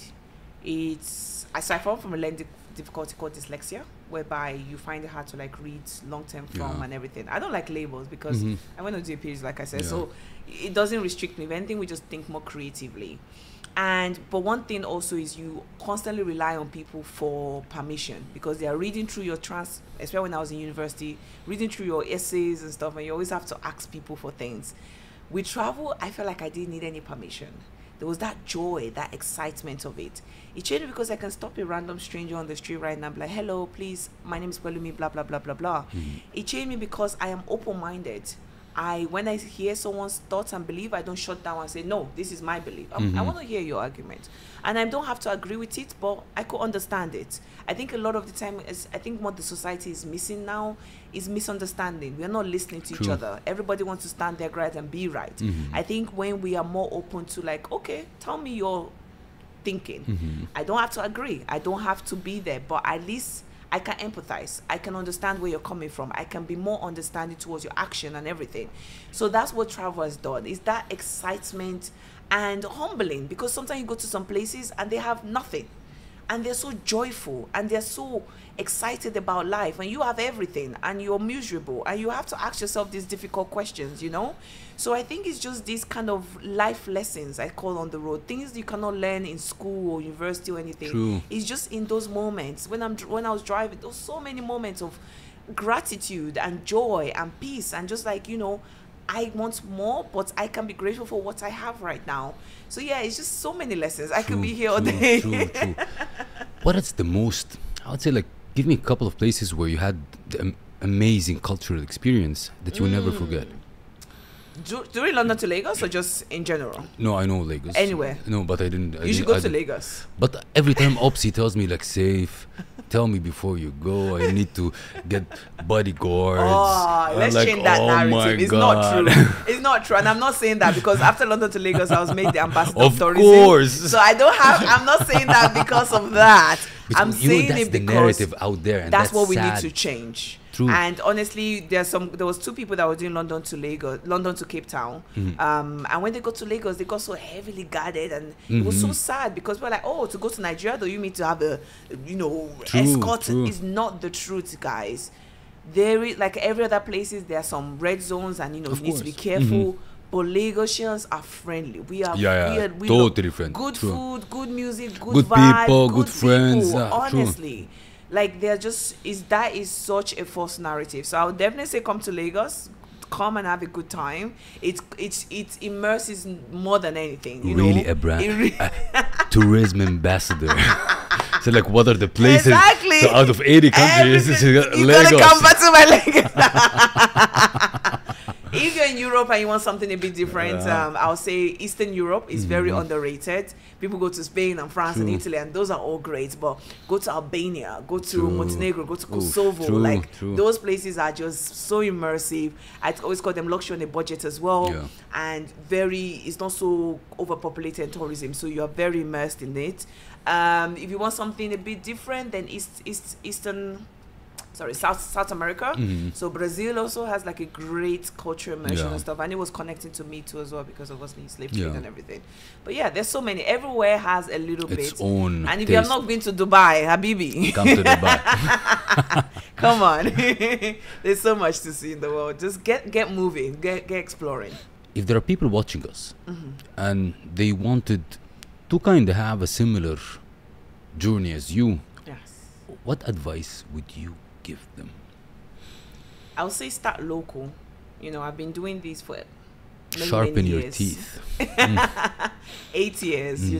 [SPEAKER 1] I suffer from a learning difficulty called dyslexia, whereby you find it hard to like read long-term form and everything. I don't like labels because I went to do a PhD, like I said, so it doesn't restrict me. If anything, we just think more creatively. But one thing also is you constantly rely on people for permission because they are reading through your especially when I was in university, reading through your essays and stuff, and you always have to ask people for things. With travel, I felt like I didn't need any permission. There was that joy, that excitement of it. It changed because I can stop a random stranger on the street right now and be like, hello, please, my name is Pelumi, blah, blah, blah, blah, blah. It changed me because I am open-minded. When I hear someone's thoughts and belief, I don't shut down and say, no, this is my belief. I want to hear your argument. And I don't have to agree with it, but I could understand it. I think a lot of the time, I think what the society is missing now is misunderstanding. We are not listening to each other. Everybody wants to stand their ground and be right. I think when we are more open to like, okay, tell me your thinking. I don't have to agree. I don't have to be there, but at least I can empathize. I can understand where you're coming from. I can be more understanding towards your action and everything. So that's what travel has done. Is that excitement and humbling, because sometimes you go to some places and they have nothing. And they're so joyful and they're so excited about life, and you have everything and you're miserable and you have to ask yourself these difficult questions, you know? So I think it's just these kind of life lessons I call on the road, things you cannot learn in school or university or anything.
[SPEAKER 2] True.
[SPEAKER 1] It's just in those moments when I was driving, there was so many moments of gratitude and joy and peace, and just like, you know, I want more, but I can be grateful for what I have right now. So yeah, it's just so many lessons. I could be here all day.
[SPEAKER 2] True. What is the most, I would say, like, give me a couple of places where you had the amazing cultural experience that you will never forget.
[SPEAKER 1] During London to Lagos or just in general?
[SPEAKER 2] No, I know Lagos.
[SPEAKER 1] Anywhere.
[SPEAKER 2] No, but I didn't.
[SPEAKER 1] You should go to Lagos.
[SPEAKER 2] But every time Opsy tells me, like, Seif, tell me before you go. I need to get bodyguards.
[SPEAKER 1] Oh, let's change that narrative. It's not true. It's not true. And I'm not saying that because after London to Lagos, I was made the ambassador of tourism. Of course. So I'm not saying that because of that.
[SPEAKER 2] But
[SPEAKER 1] I'm saying
[SPEAKER 2] that's
[SPEAKER 1] it
[SPEAKER 2] the
[SPEAKER 1] because
[SPEAKER 2] narrative out there. And
[SPEAKER 1] that's what we
[SPEAKER 2] sad.
[SPEAKER 1] need to change.
[SPEAKER 2] True.
[SPEAKER 1] And honestly, there was 2 people that were doing London to Cape Town. And when they got to Lagos, they got so heavily guarded, and it was so sad because we're like, oh, to go to Nigeria, though, you need to have a, escort. It's not the truth, guys. There is, like every other places, there are some red zones, and you need to be careful. But Lagosians are friendly. We are we
[SPEAKER 2] totally friendly.
[SPEAKER 1] Good food, good music, good
[SPEAKER 2] good
[SPEAKER 1] vibe,
[SPEAKER 2] people, good friends.
[SPEAKER 1] Honestly. Like that is such a false narrative. So I would definitely say come to Lagos, come and have a good time. It immerses more than anything.
[SPEAKER 2] Really a brand, tourism ambassador. So like, what are the places?
[SPEAKER 1] Exactly.
[SPEAKER 2] So out of 80 countries,
[SPEAKER 1] you
[SPEAKER 2] Lagos.
[SPEAKER 1] gotta come back to my Lagos. If you're in Europe and you want something a bit different, I'll say Eastern Europe is very underrated. People go to Spain and France and Italy, and those are all great. But go to Albania, go to Montenegro, go to Kosovo. Those places are just so immersive. I always call them luxury on a budget as well. Yeah. And it's not so overpopulated tourism, so you are very immersed in it. If you want something a bit different, then South America. So Brazil also has like a great culture immersion and stuff, and it was connecting to me too as well because of obviously slave trade and everything. But yeah, there's so many. Everywhere has a little
[SPEAKER 2] its
[SPEAKER 1] bit.
[SPEAKER 2] Own
[SPEAKER 1] and if
[SPEAKER 2] taste.
[SPEAKER 1] you have not been to Dubai, Habibi,
[SPEAKER 2] come to Dubai.
[SPEAKER 1] Come on. There's so much to see in the world. Just get moving, get exploring.
[SPEAKER 2] If there are people watching us and they wanted to kind of have a similar journey as you, what advice would you give them?
[SPEAKER 1] I would say start local. I've been doing this for
[SPEAKER 2] sharpen
[SPEAKER 1] many
[SPEAKER 2] your
[SPEAKER 1] years.
[SPEAKER 2] teeth.
[SPEAKER 1] 8 years.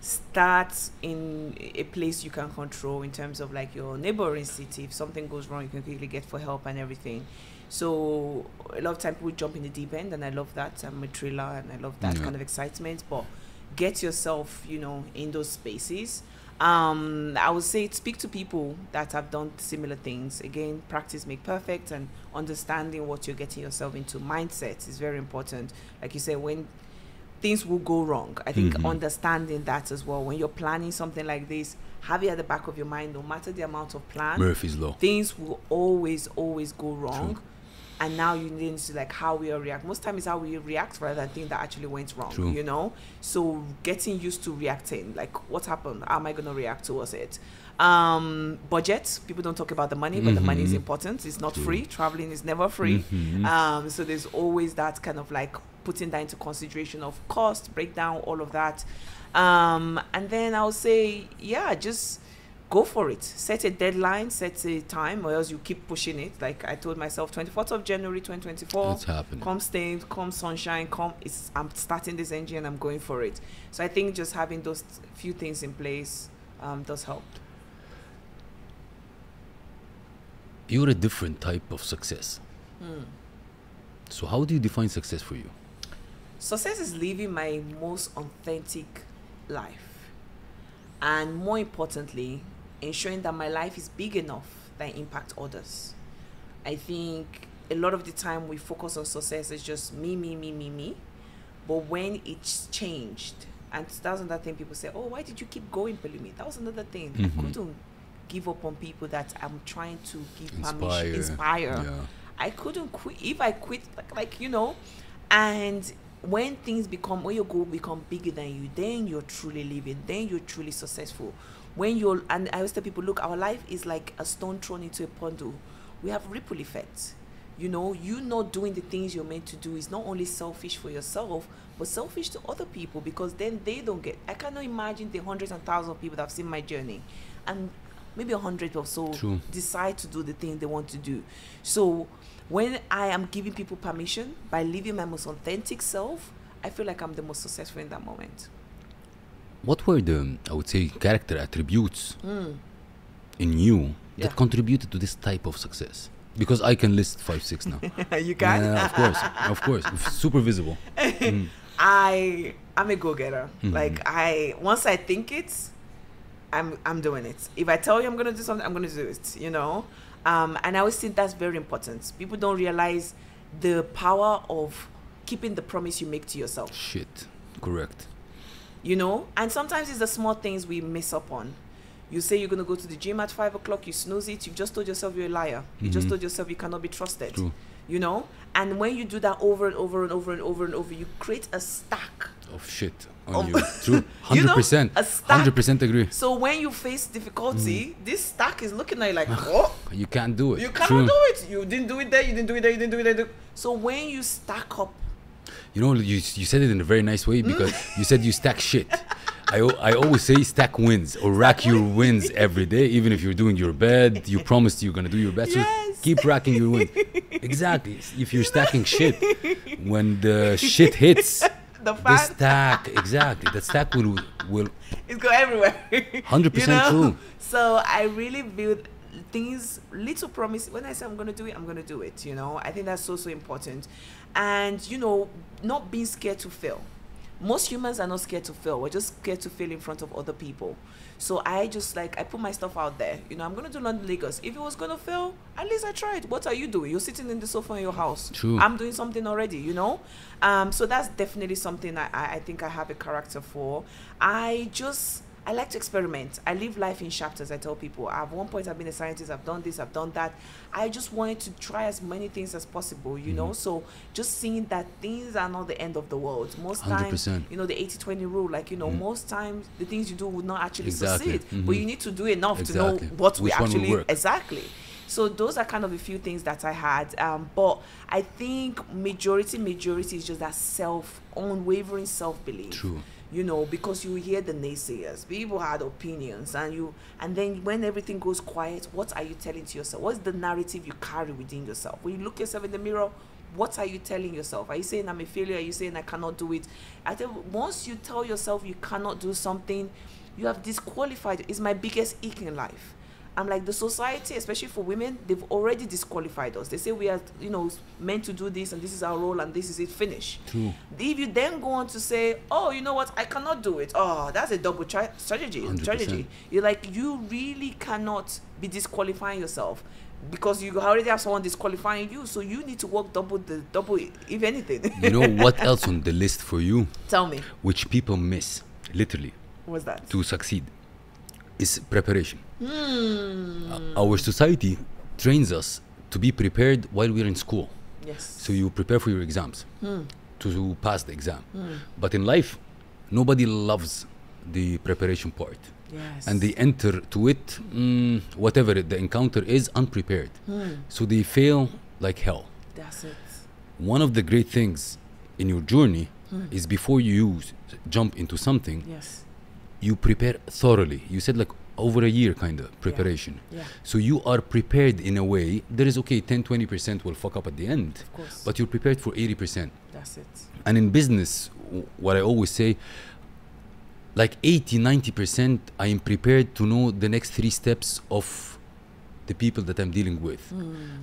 [SPEAKER 1] Start in a place you can control in terms of like your neighboring city. If something goes wrong, you can quickly get for help and everything. So a lot of time people jump in the deep end, and I love that. I'm a thriller and I love that kind of excitement. But get yourself in those spaces. I would say speak to people that have done similar things. Again, practice make perfect, and understanding what you're getting yourself into. Mindset is very important. Like you said, when things will go wrong, I think understanding that as well. When you're planning something like this, have it at the back of your mind. No matter the amount of plan,
[SPEAKER 2] Murphy's Law,
[SPEAKER 1] things will always go wrong. True. And now you need to see like how we react. Most times it's how we react rather than think that actually went wrong. True. So getting used to reacting, like what happened, how am I going to react towards it? Budget, people don't talk about the money, but the money is important. It's not free. Traveling is never free. So there's always that kind of like putting that into consideration of cost, breakdown, all of that. And then I'll say, just go for it. Set a deadline, set a time, or else you keep pushing it. Like I told myself, 24th of January 2024.
[SPEAKER 2] It's happening.
[SPEAKER 1] Come stain, come sunshine, I'm starting this engine and I'm going for it. So I think just having those few things in place does help.
[SPEAKER 2] You're a different type of success. So how do you define success for you?
[SPEAKER 1] Success is living my most authentic life. And more importantly, ensuring that my life is big enough that impact others. I think a lot of the time we focus on success as just me. But when it's changed, and that's another thing people say, oh, why did you keep going, Pelumi? That was another thing. I couldn't give up on people that I'm trying to inspire. Yeah. I couldn't quit. If I quit, and when your goal become bigger than you, then you're truly living, then you're truly successful. And I always tell people, look, our life is like a stone thrown into a pond. We have ripple effects. You not doing the things you're meant to do is not only selfish for yourself, but selfish to other people, because then they don't get. I cannot imagine the hundreds and thousands of people that have seen my journey, and maybe 100 or so decide to do the thing they want to do. So when I am giving people permission by living my most authentic self, I feel like I'm the most successful in that moment.
[SPEAKER 2] What were the, I would say, character attributes in you that contributed to this type of success? Because I can list 5, 6 now.
[SPEAKER 1] You can?
[SPEAKER 2] Of course. Super visible.
[SPEAKER 1] I'm a go-getter. Like once I think it, I'm doing it. If I tell you I'm gonna do something, I'm gonna do it. You know, and I always think that's very important. People don't realize the power of keeping the promise you make to yourself.
[SPEAKER 2] Shit. Correct.
[SPEAKER 1] You know, and sometimes it's the small things we miss up on. You say you're gonna go to the gym at 5 o'clock, you snooze it. You've just told yourself you're a liar. You just told yourself you cannot be trusted.
[SPEAKER 2] True.
[SPEAKER 1] You know, and when you do that over and over and over and over and over, you create a stack
[SPEAKER 2] Of shit on you. True. 100%.
[SPEAKER 1] You know, a stack.
[SPEAKER 2] 100% agree.
[SPEAKER 1] So when you face difficulty, this stack is looking at you like, what?
[SPEAKER 2] You can't do it.
[SPEAKER 1] You cannot
[SPEAKER 2] True.
[SPEAKER 1] do it. You didn't do it there. You didn't do it there. You didn't do it there. So when you stack up,
[SPEAKER 2] You know, you said it in a very nice way because you said you stack shit. I always say stack wins or rack your wins every day, even if you're doing your bed. You promised you're going to do your best.
[SPEAKER 1] Yes.
[SPEAKER 2] So keep racking your wins. Exactly. If you're stacking shit, when the shit hits,
[SPEAKER 1] the
[SPEAKER 2] the
[SPEAKER 1] fact
[SPEAKER 2] stack, exactly. The stack will
[SPEAKER 1] it's go everywhere.
[SPEAKER 2] 100%
[SPEAKER 1] You know?
[SPEAKER 2] true.
[SPEAKER 1] So I really build things, little promise. When I say I'm going to do it, I'm going to do it. You know, I think that's so important. And, you know, not being scared to fail. Most humans are not scared to fail. We're just scared to fail in front of other people. So I just I put my stuff out there. You know, I'm going to do London, Lagos. If it was going to fail, at least I tried. What are you doing? You're sitting in the sofa in your house.
[SPEAKER 2] True.
[SPEAKER 1] I'm doing something already, you know? So that's definitely something I think I have a character for. I like to experiment. I live life in chapters. I tell people, at one point I've been a scientist, I've done this, I've done that. I just wanted to try as many things as possible, you know? So just seeing that things are not the end of the world. Most times,
[SPEAKER 2] 100%.
[SPEAKER 1] you know, the 80-20 rule, like, you know, most times the things you do will not actually
[SPEAKER 2] Exactly.
[SPEAKER 1] succeed. But you need to do enough to know
[SPEAKER 2] Exactly.
[SPEAKER 1] what we
[SPEAKER 2] Which one will
[SPEAKER 1] actually...
[SPEAKER 2] work.
[SPEAKER 1] Exactly. So those are kind of a few things that I had. But I think majority is just that unwavering self-belief.
[SPEAKER 2] True.
[SPEAKER 1] You know, because you hear the naysayers, people had opinions, and then when everything goes quiet, what are you telling to yourself? What's the narrative you carry within yourself? When you look yourself in the mirror, what are you telling yourself? Are you saying I'm a failure? Are you saying I cannot do it? I think once you tell yourself you cannot do something, you have disqualified. It's my biggest ick in life. I'm like, the society, especially for women, they've already disqualified us. They say we are, you know, meant to do this, and this is our role, and this is it, finish.
[SPEAKER 2] True.
[SPEAKER 1] If you then go on to say, oh, you know what, I cannot do it. Oh, that's a double strategy.
[SPEAKER 2] 100%.
[SPEAKER 1] You're like, you really cannot be disqualifying yourself because you already have someone disqualifying you. So you need to work double, if anything.
[SPEAKER 2] You know what else on the list for you?
[SPEAKER 1] Tell me.
[SPEAKER 2] Which people miss, literally,
[SPEAKER 1] What's that?
[SPEAKER 2] to succeed, is preparation. Our society trains us to be prepared while we're in school.
[SPEAKER 1] Yes.
[SPEAKER 2] So you prepare for your exams to pass the exam. But in life, nobody loves the preparation part.
[SPEAKER 1] Yes.
[SPEAKER 2] And they enter to it, whatever the encounter is, unprepared. So they fail like hell.
[SPEAKER 1] That's it.
[SPEAKER 2] One of the great things in your journey is before you jump into something,
[SPEAKER 1] Yes.
[SPEAKER 2] you prepare thoroughly. You said like over a year kind of preparation.
[SPEAKER 1] Yeah.
[SPEAKER 2] So you are prepared in a way. There is 10-20% will fuck up at the end,
[SPEAKER 1] Of course.
[SPEAKER 2] but you're prepared for 80%.
[SPEAKER 1] That's it.
[SPEAKER 2] And in business, what I always say, like 80-90%, I am prepared to know the next 3 steps of the people that I'm dealing with.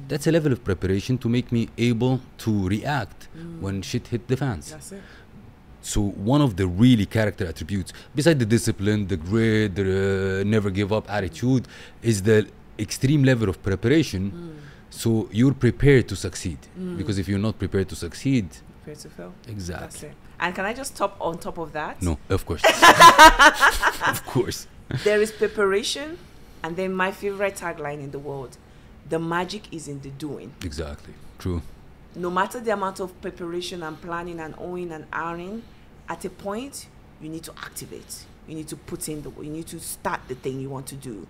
[SPEAKER 2] That's a level of preparation to make me able to react when shit hit the fans.
[SPEAKER 1] That's it.
[SPEAKER 2] So one of the really character attributes, besides the discipline, the grit, the never give up attitude, is the extreme level of preparation. So you're prepared to succeed. Because if you're not prepared to succeed,
[SPEAKER 1] Prepare to fail.
[SPEAKER 2] exactly.
[SPEAKER 1] That's it. And can I just top on top of that?
[SPEAKER 2] No, of course. Of course.
[SPEAKER 1] There is preparation, and then my favorite tagline in the world: the magic is in the doing.
[SPEAKER 2] Exactly. True.
[SPEAKER 1] No matter the amount of preparation and planning and owing and ironing, at a point you need to activate. You need to put in you need to start the thing you want to do.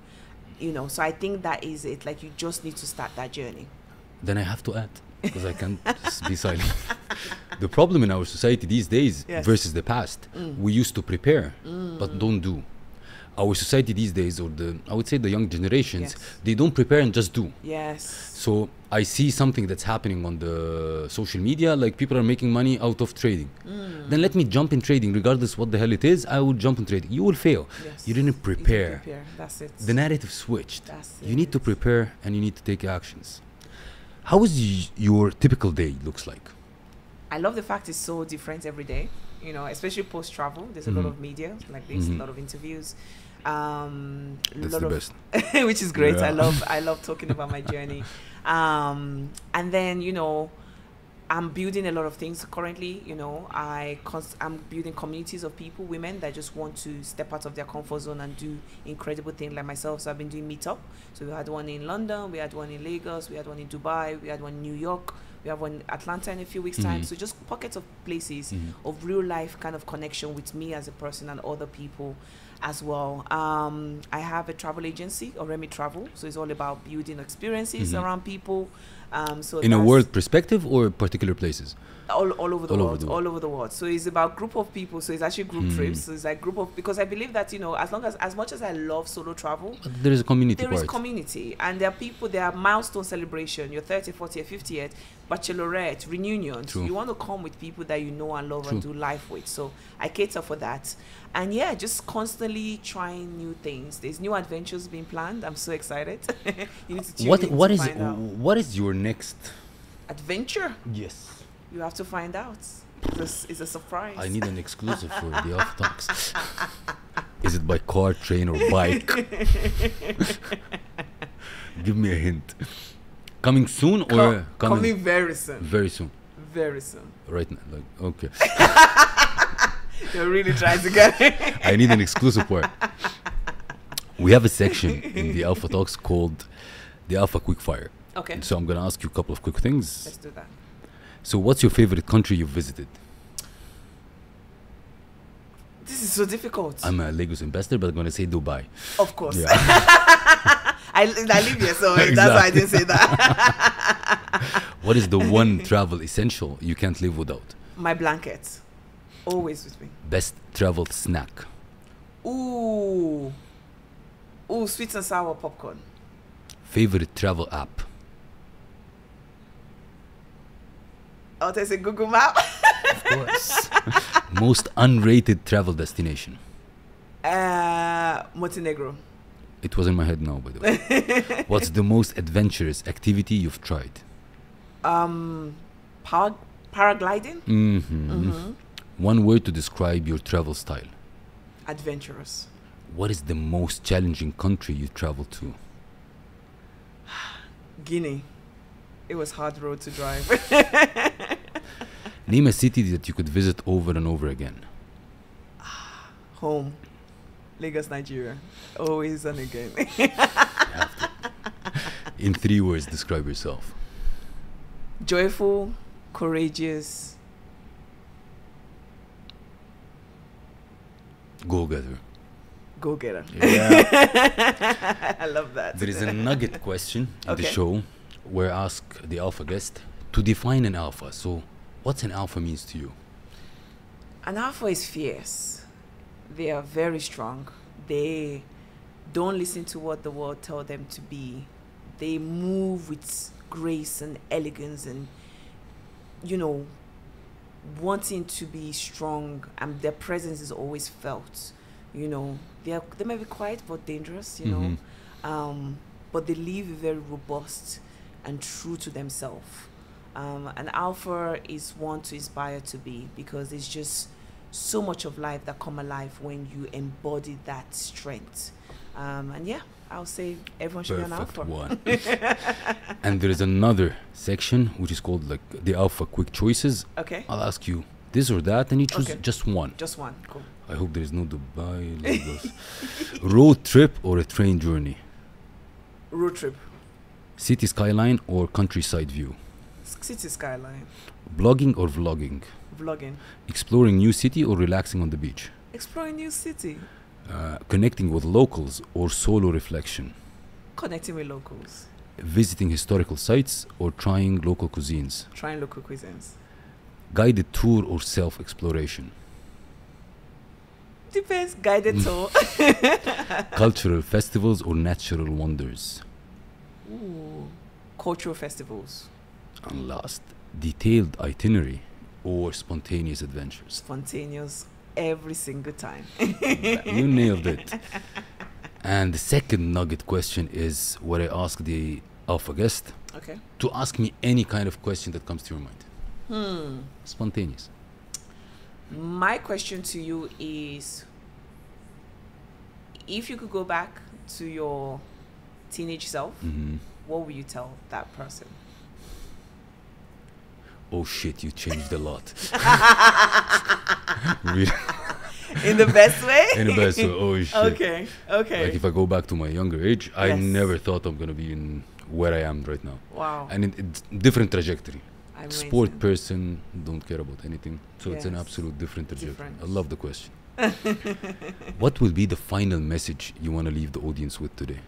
[SPEAKER 1] You know, so I think that is it. Like, you just need to start that journey.
[SPEAKER 2] Then I have to add, because I can't just be silent. The problem in our society these days versus the past, we used to prepare, but don't do. Our society these days, or I would say the young generations, they don't prepare and just do.
[SPEAKER 1] Yes.
[SPEAKER 2] So I see something that's happening on the social media, like people are making money out of trading. Then let me jump in trading, regardless what the hell it is. I will jump in trading. You will fail.
[SPEAKER 1] Yes.
[SPEAKER 2] You didn't prepare.
[SPEAKER 1] That's it.
[SPEAKER 2] The narrative switched.
[SPEAKER 1] That's
[SPEAKER 2] You need to prepare and you need to take actions. How is your typical day looks like?
[SPEAKER 1] I love the fact it's so different every day, you know, especially post-travel. There's a lot of media like this, a lot of interviews.
[SPEAKER 2] That's the best.
[SPEAKER 1] Which is great.
[SPEAKER 2] Yeah.
[SPEAKER 1] I love talking about my journey. And then, you know, I'm building a lot of things currently. You know, I'm building communities of people, women that just want to step out of their comfort zone and do incredible things like myself. So I've been doing meetup. So we had one in London, we had one in Lagos, we had one in Dubai, we had one in New York, we have one in Atlanta in a few weeks' time. So just pockets of places of real life kind of connection with me as a person and other people as well. I have a travel agency, Oremi Travel. So it's all about building experiences around people. So
[SPEAKER 2] In a world perspective or particular places?
[SPEAKER 1] All over the world. So it's about group of people. So it's actually group trips. So it's like group of, because I believe that, you know, as much as I love solo travel,
[SPEAKER 2] there is a community
[SPEAKER 1] there is community, and there are people, there are milestone celebration, your 30th, 40th, 50th, bachelorette, reunions. You want to come with people that you know and love and do life with. So I cater for that. And yeah, just constantly trying new things. There's new adventures being planned. I'm so excited. You need to tune in
[SPEAKER 2] what is your next
[SPEAKER 1] adventure?
[SPEAKER 2] Yes.
[SPEAKER 1] You have to find out. It's a surprise.
[SPEAKER 2] I need an exclusive for the Alpha Talks. Is it by car, train, or bike? Give me a hint. Coming soon or
[SPEAKER 1] coming very soon?
[SPEAKER 2] Very soon.
[SPEAKER 1] Very soon.
[SPEAKER 2] Right now, like, okay.
[SPEAKER 1] You're really trying to get it.
[SPEAKER 2] I need an exclusive part. We have a section in the Alpha Talks called the Alpha Quickfire.
[SPEAKER 1] Okay.
[SPEAKER 2] So I'm gonna ask you a couple of quick things.
[SPEAKER 1] Let's do that.
[SPEAKER 2] So what's your favorite country you've visited?
[SPEAKER 1] This is so difficult.
[SPEAKER 2] I'm a Lagos ambassador, but I'm gonna say Dubai.
[SPEAKER 1] Of course.
[SPEAKER 2] Yeah.
[SPEAKER 1] I live here, so that's why I didn't say that.
[SPEAKER 2] What is the one travel essential you can't live without?
[SPEAKER 1] My blanket. Always with me.
[SPEAKER 2] Best travel snack?
[SPEAKER 1] Ooh, sweet and sour popcorn.
[SPEAKER 2] Favorite travel app?
[SPEAKER 1] Oh, there's a Google Map.
[SPEAKER 2] Of course. Most unrated travel destination?
[SPEAKER 1] Montenegro.
[SPEAKER 2] It was in my head now, by the way. What's the most adventurous activity you've tried?
[SPEAKER 1] Paragliding.
[SPEAKER 2] One word to describe your travel style?
[SPEAKER 1] Adventurous.
[SPEAKER 2] What is the most challenging country you traveled to?
[SPEAKER 1] Guinea. It was hard road to drive.
[SPEAKER 2] Name a city that you could visit over and over again.
[SPEAKER 1] Home. Lagos, Nigeria. Always and again.
[SPEAKER 2] In 3 words, describe yourself.
[SPEAKER 1] Joyful, courageous.
[SPEAKER 2] Go-getter.
[SPEAKER 1] Go-getter.
[SPEAKER 2] Yeah.
[SPEAKER 1] I love that.
[SPEAKER 2] There is a nugget question in the show where I ask the alpha guest to define an alpha. So what's an alpha means to you?
[SPEAKER 1] An alpha is fierce. They are very strong. They don't listen to what the world tells them to be. They move with grace and elegance and, you know, wanting to be strong, and their presence is always felt. You know, they may be quiet but dangerous, you know, but they live very robust and true to themselves. An alpha is one to inspire to be, because it's just so much of life that come alive when you embody that strength. And yeah, I'll say everyone should be an alpha.
[SPEAKER 2] One. And there is another section which is called like the alpha quick choices.
[SPEAKER 1] Okay.
[SPEAKER 2] I'll ask you this or that, and you choose just one.
[SPEAKER 1] Just one. Cool.
[SPEAKER 2] I hope there is no Dubai, Lagos. Road trip or a train journey?
[SPEAKER 1] Road trip.
[SPEAKER 2] City skyline or countryside view?
[SPEAKER 1] City skyline.
[SPEAKER 2] Blogging or vlogging?
[SPEAKER 1] Vlogging.
[SPEAKER 2] Exploring new city or relaxing on the beach?
[SPEAKER 1] Exploring new city.
[SPEAKER 2] Connecting with locals or solo reflection?
[SPEAKER 1] Connecting with locals.
[SPEAKER 2] Visiting historical sites or trying local cuisines?
[SPEAKER 1] Trying local cuisines.
[SPEAKER 2] Guided tour or self-exploration?
[SPEAKER 1] Depends. Guided tour.
[SPEAKER 2] Cultural festivals or natural wonders?
[SPEAKER 1] Ooh. Cultural festivals.
[SPEAKER 2] And last, detailed itinerary or spontaneous adventures?
[SPEAKER 1] Spontaneous every single time.
[SPEAKER 2] You nailed it. And the second nugget question is what I ask the alpha guest.
[SPEAKER 1] Okay.
[SPEAKER 2] To ask me any kind of question that comes to your mind. Spontaneous.
[SPEAKER 1] My question to you is, if you could go back to your teenage self, what would you tell that person?
[SPEAKER 2] Oh shit, you changed a lot. Really?
[SPEAKER 1] In the best way?
[SPEAKER 2] In the best way. Oh shit.
[SPEAKER 1] Okay. Okay.
[SPEAKER 2] Like if I go back to my younger age, I
[SPEAKER 1] Yes.
[SPEAKER 2] never thought I'm gonna be in where I am right now.
[SPEAKER 1] Wow.
[SPEAKER 2] And it's different trajectory.
[SPEAKER 1] Amazing.
[SPEAKER 2] Sport person, don't care about anything. So it's an
[SPEAKER 1] Yes.
[SPEAKER 2] absolute different trajectory.
[SPEAKER 1] Different.
[SPEAKER 2] I love the question. What will be the final message you want to leave the audience with today?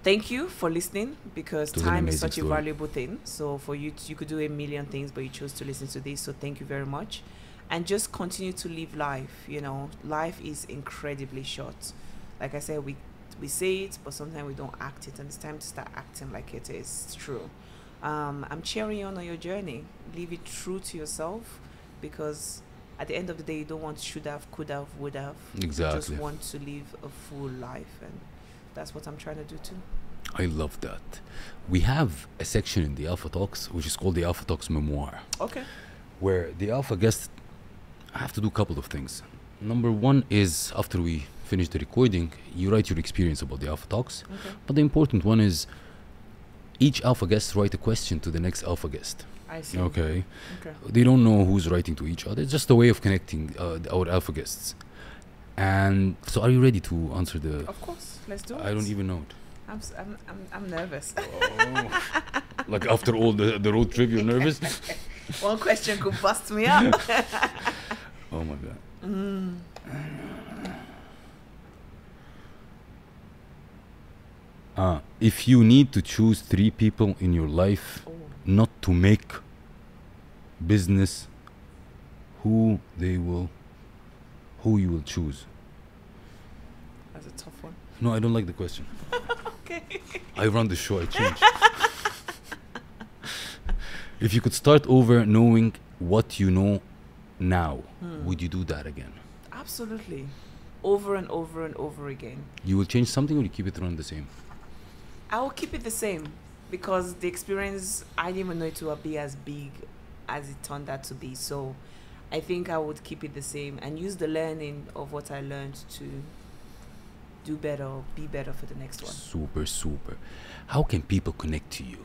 [SPEAKER 1] Thank you for listening, because
[SPEAKER 2] It was an
[SPEAKER 1] time is
[SPEAKER 2] amazing
[SPEAKER 1] such a
[SPEAKER 2] story.
[SPEAKER 1] valuable thing. So for you, you could do a million things, but you chose to listen to this. So thank you very much. And just continue to live life. You know, life is incredibly short. Like I said, we say it, but sometimes we don't act it. And it's time to start acting like it is. It's true. I'm cheering you on your journey. Live it true to yourself, because at the end of the day, you don't want should have, could have, would have.
[SPEAKER 2] Exactly.
[SPEAKER 1] You just want to live a full life. And that's what I'm trying to do too.
[SPEAKER 2] I love that. We have a section in the Alpha Talks, which is called the Alpha Talks Memoir,
[SPEAKER 1] Okay.
[SPEAKER 2] where the Alpha guests have to do a couple of things. Number one is, after we finish the recording, you write your experience about the Alpha Talks.
[SPEAKER 1] Okay.
[SPEAKER 2] But the important one is each Alpha guest write a question to the next Alpha guest.
[SPEAKER 1] I see.
[SPEAKER 2] Okay.
[SPEAKER 1] Okay.
[SPEAKER 2] They don't know who's writing to each other. It's just a way of connecting our Alpha guests. And so, are you ready to answer the?
[SPEAKER 1] Of course. Let's do it.
[SPEAKER 2] I don't even know it.
[SPEAKER 1] I'm nervous.
[SPEAKER 2] Oh. Like after all the road trip, you're nervous?
[SPEAKER 1] One question could bust me up.
[SPEAKER 2] Oh my god. If you need to choose 3 people in your life
[SPEAKER 1] Oh.
[SPEAKER 2] not to make business, who you will choose?
[SPEAKER 1] That's a tough one.
[SPEAKER 2] No, I don't like the question.
[SPEAKER 1] Okay.
[SPEAKER 2] I run the show, I change. If you could start over knowing what you know now, would you do that again?
[SPEAKER 1] Absolutely. Over and over and over again.
[SPEAKER 2] You will change something, or you keep it around the same?
[SPEAKER 1] I will keep it the same, because the experience, I didn't even know it would be as big as it turned out to be. So I think I would keep it the same and use the learning of what I learned to do better, or be better for the next one.
[SPEAKER 2] Super, super. How can people connect to you?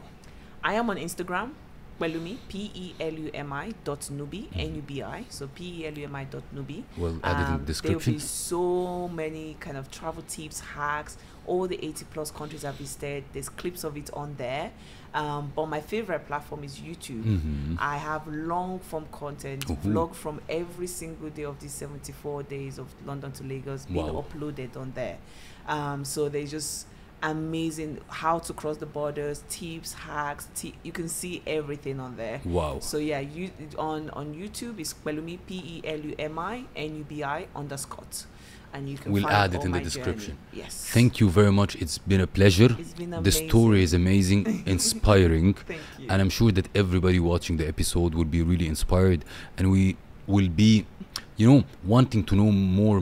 [SPEAKER 1] I am on Instagram, Pelumi, Pelumi.Nubi, N-U-B-I. So Pelumi.Nubi.
[SPEAKER 2] Well, add it in the
[SPEAKER 1] There will
[SPEAKER 2] description.
[SPEAKER 1] be so many kind of travel tips, hacks, all the 80 plus countries I've visited. There's clips of it on there. But my favorite platform is YouTube. I have long form content, vlog from every single day of these 74 days of London to Lagos being
[SPEAKER 2] Wow.
[SPEAKER 1] uploaded on there. So there's just amazing how to cross the borders, tips, hacks. You can see everything on there.
[SPEAKER 2] Wow.
[SPEAKER 1] So yeah, you on YouTube is Pelumi, PELUMI_, and you can
[SPEAKER 2] We'll
[SPEAKER 1] find
[SPEAKER 2] add it
[SPEAKER 1] all
[SPEAKER 2] in the
[SPEAKER 1] my
[SPEAKER 2] description.
[SPEAKER 1] journey. Yes.
[SPEAKER 2] Thank you very much. It's been a pleasure.
[SPEAKER 1] It's been
[SPEAKER 2] The
[SPEAKER 1] amazing.
[SPEAKER 2] story is amazing, inspiring,
[SPEAKER 1] Thank you.
[SPEAKER 2] and I'm sure that everybody watching the episode will be really inspired, and we will be, wanting to know more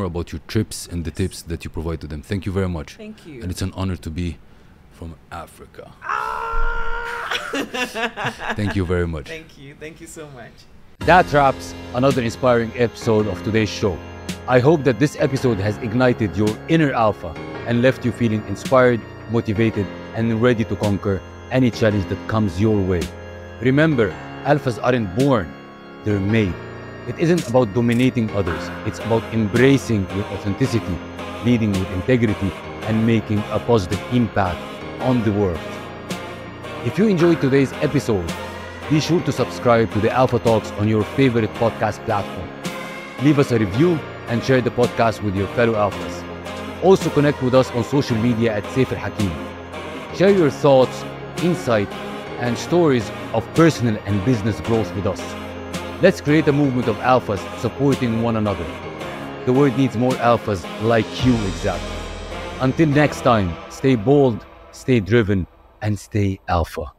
[SPEAKER 2] about your trips and the tips that you provide to them. Thank you very much.
[SPEAKER 1] Thank you.
[SPEAKER 2] And it's an honor to be from Africa.
[SPEAKER 1] Ah!
[SPEAKER 2] Thank you very much.
[SPEAKER 1] Thank you. Thank you so much.
[SPEAKER 2] That wraps another inspiring episode of today's show. I hope that this episode has ignited your inner alpha and left you feeling inspired, motivated, and ready to conquer any challenge that comes your way. Remember, alphas aren't born, they're made. It isn't about dominating others, it's about embracing your authenticity, leading with integrity, and making a positive impact on the world. If you enjoyed today's episode, be sure to subscribe to the Alpha Talks on your favorite podcast platform. Leave us a review and share the podcast with your fellow alphas. Also connect with us on social media at Seif El Hakim. Share your thoughts, insight, and stories of personal and business growth with us. Let's create a movement of alphas supporting one another. The world needs more alphas like you exactly. Until next time, stay bold, stay driven, and stay alpha.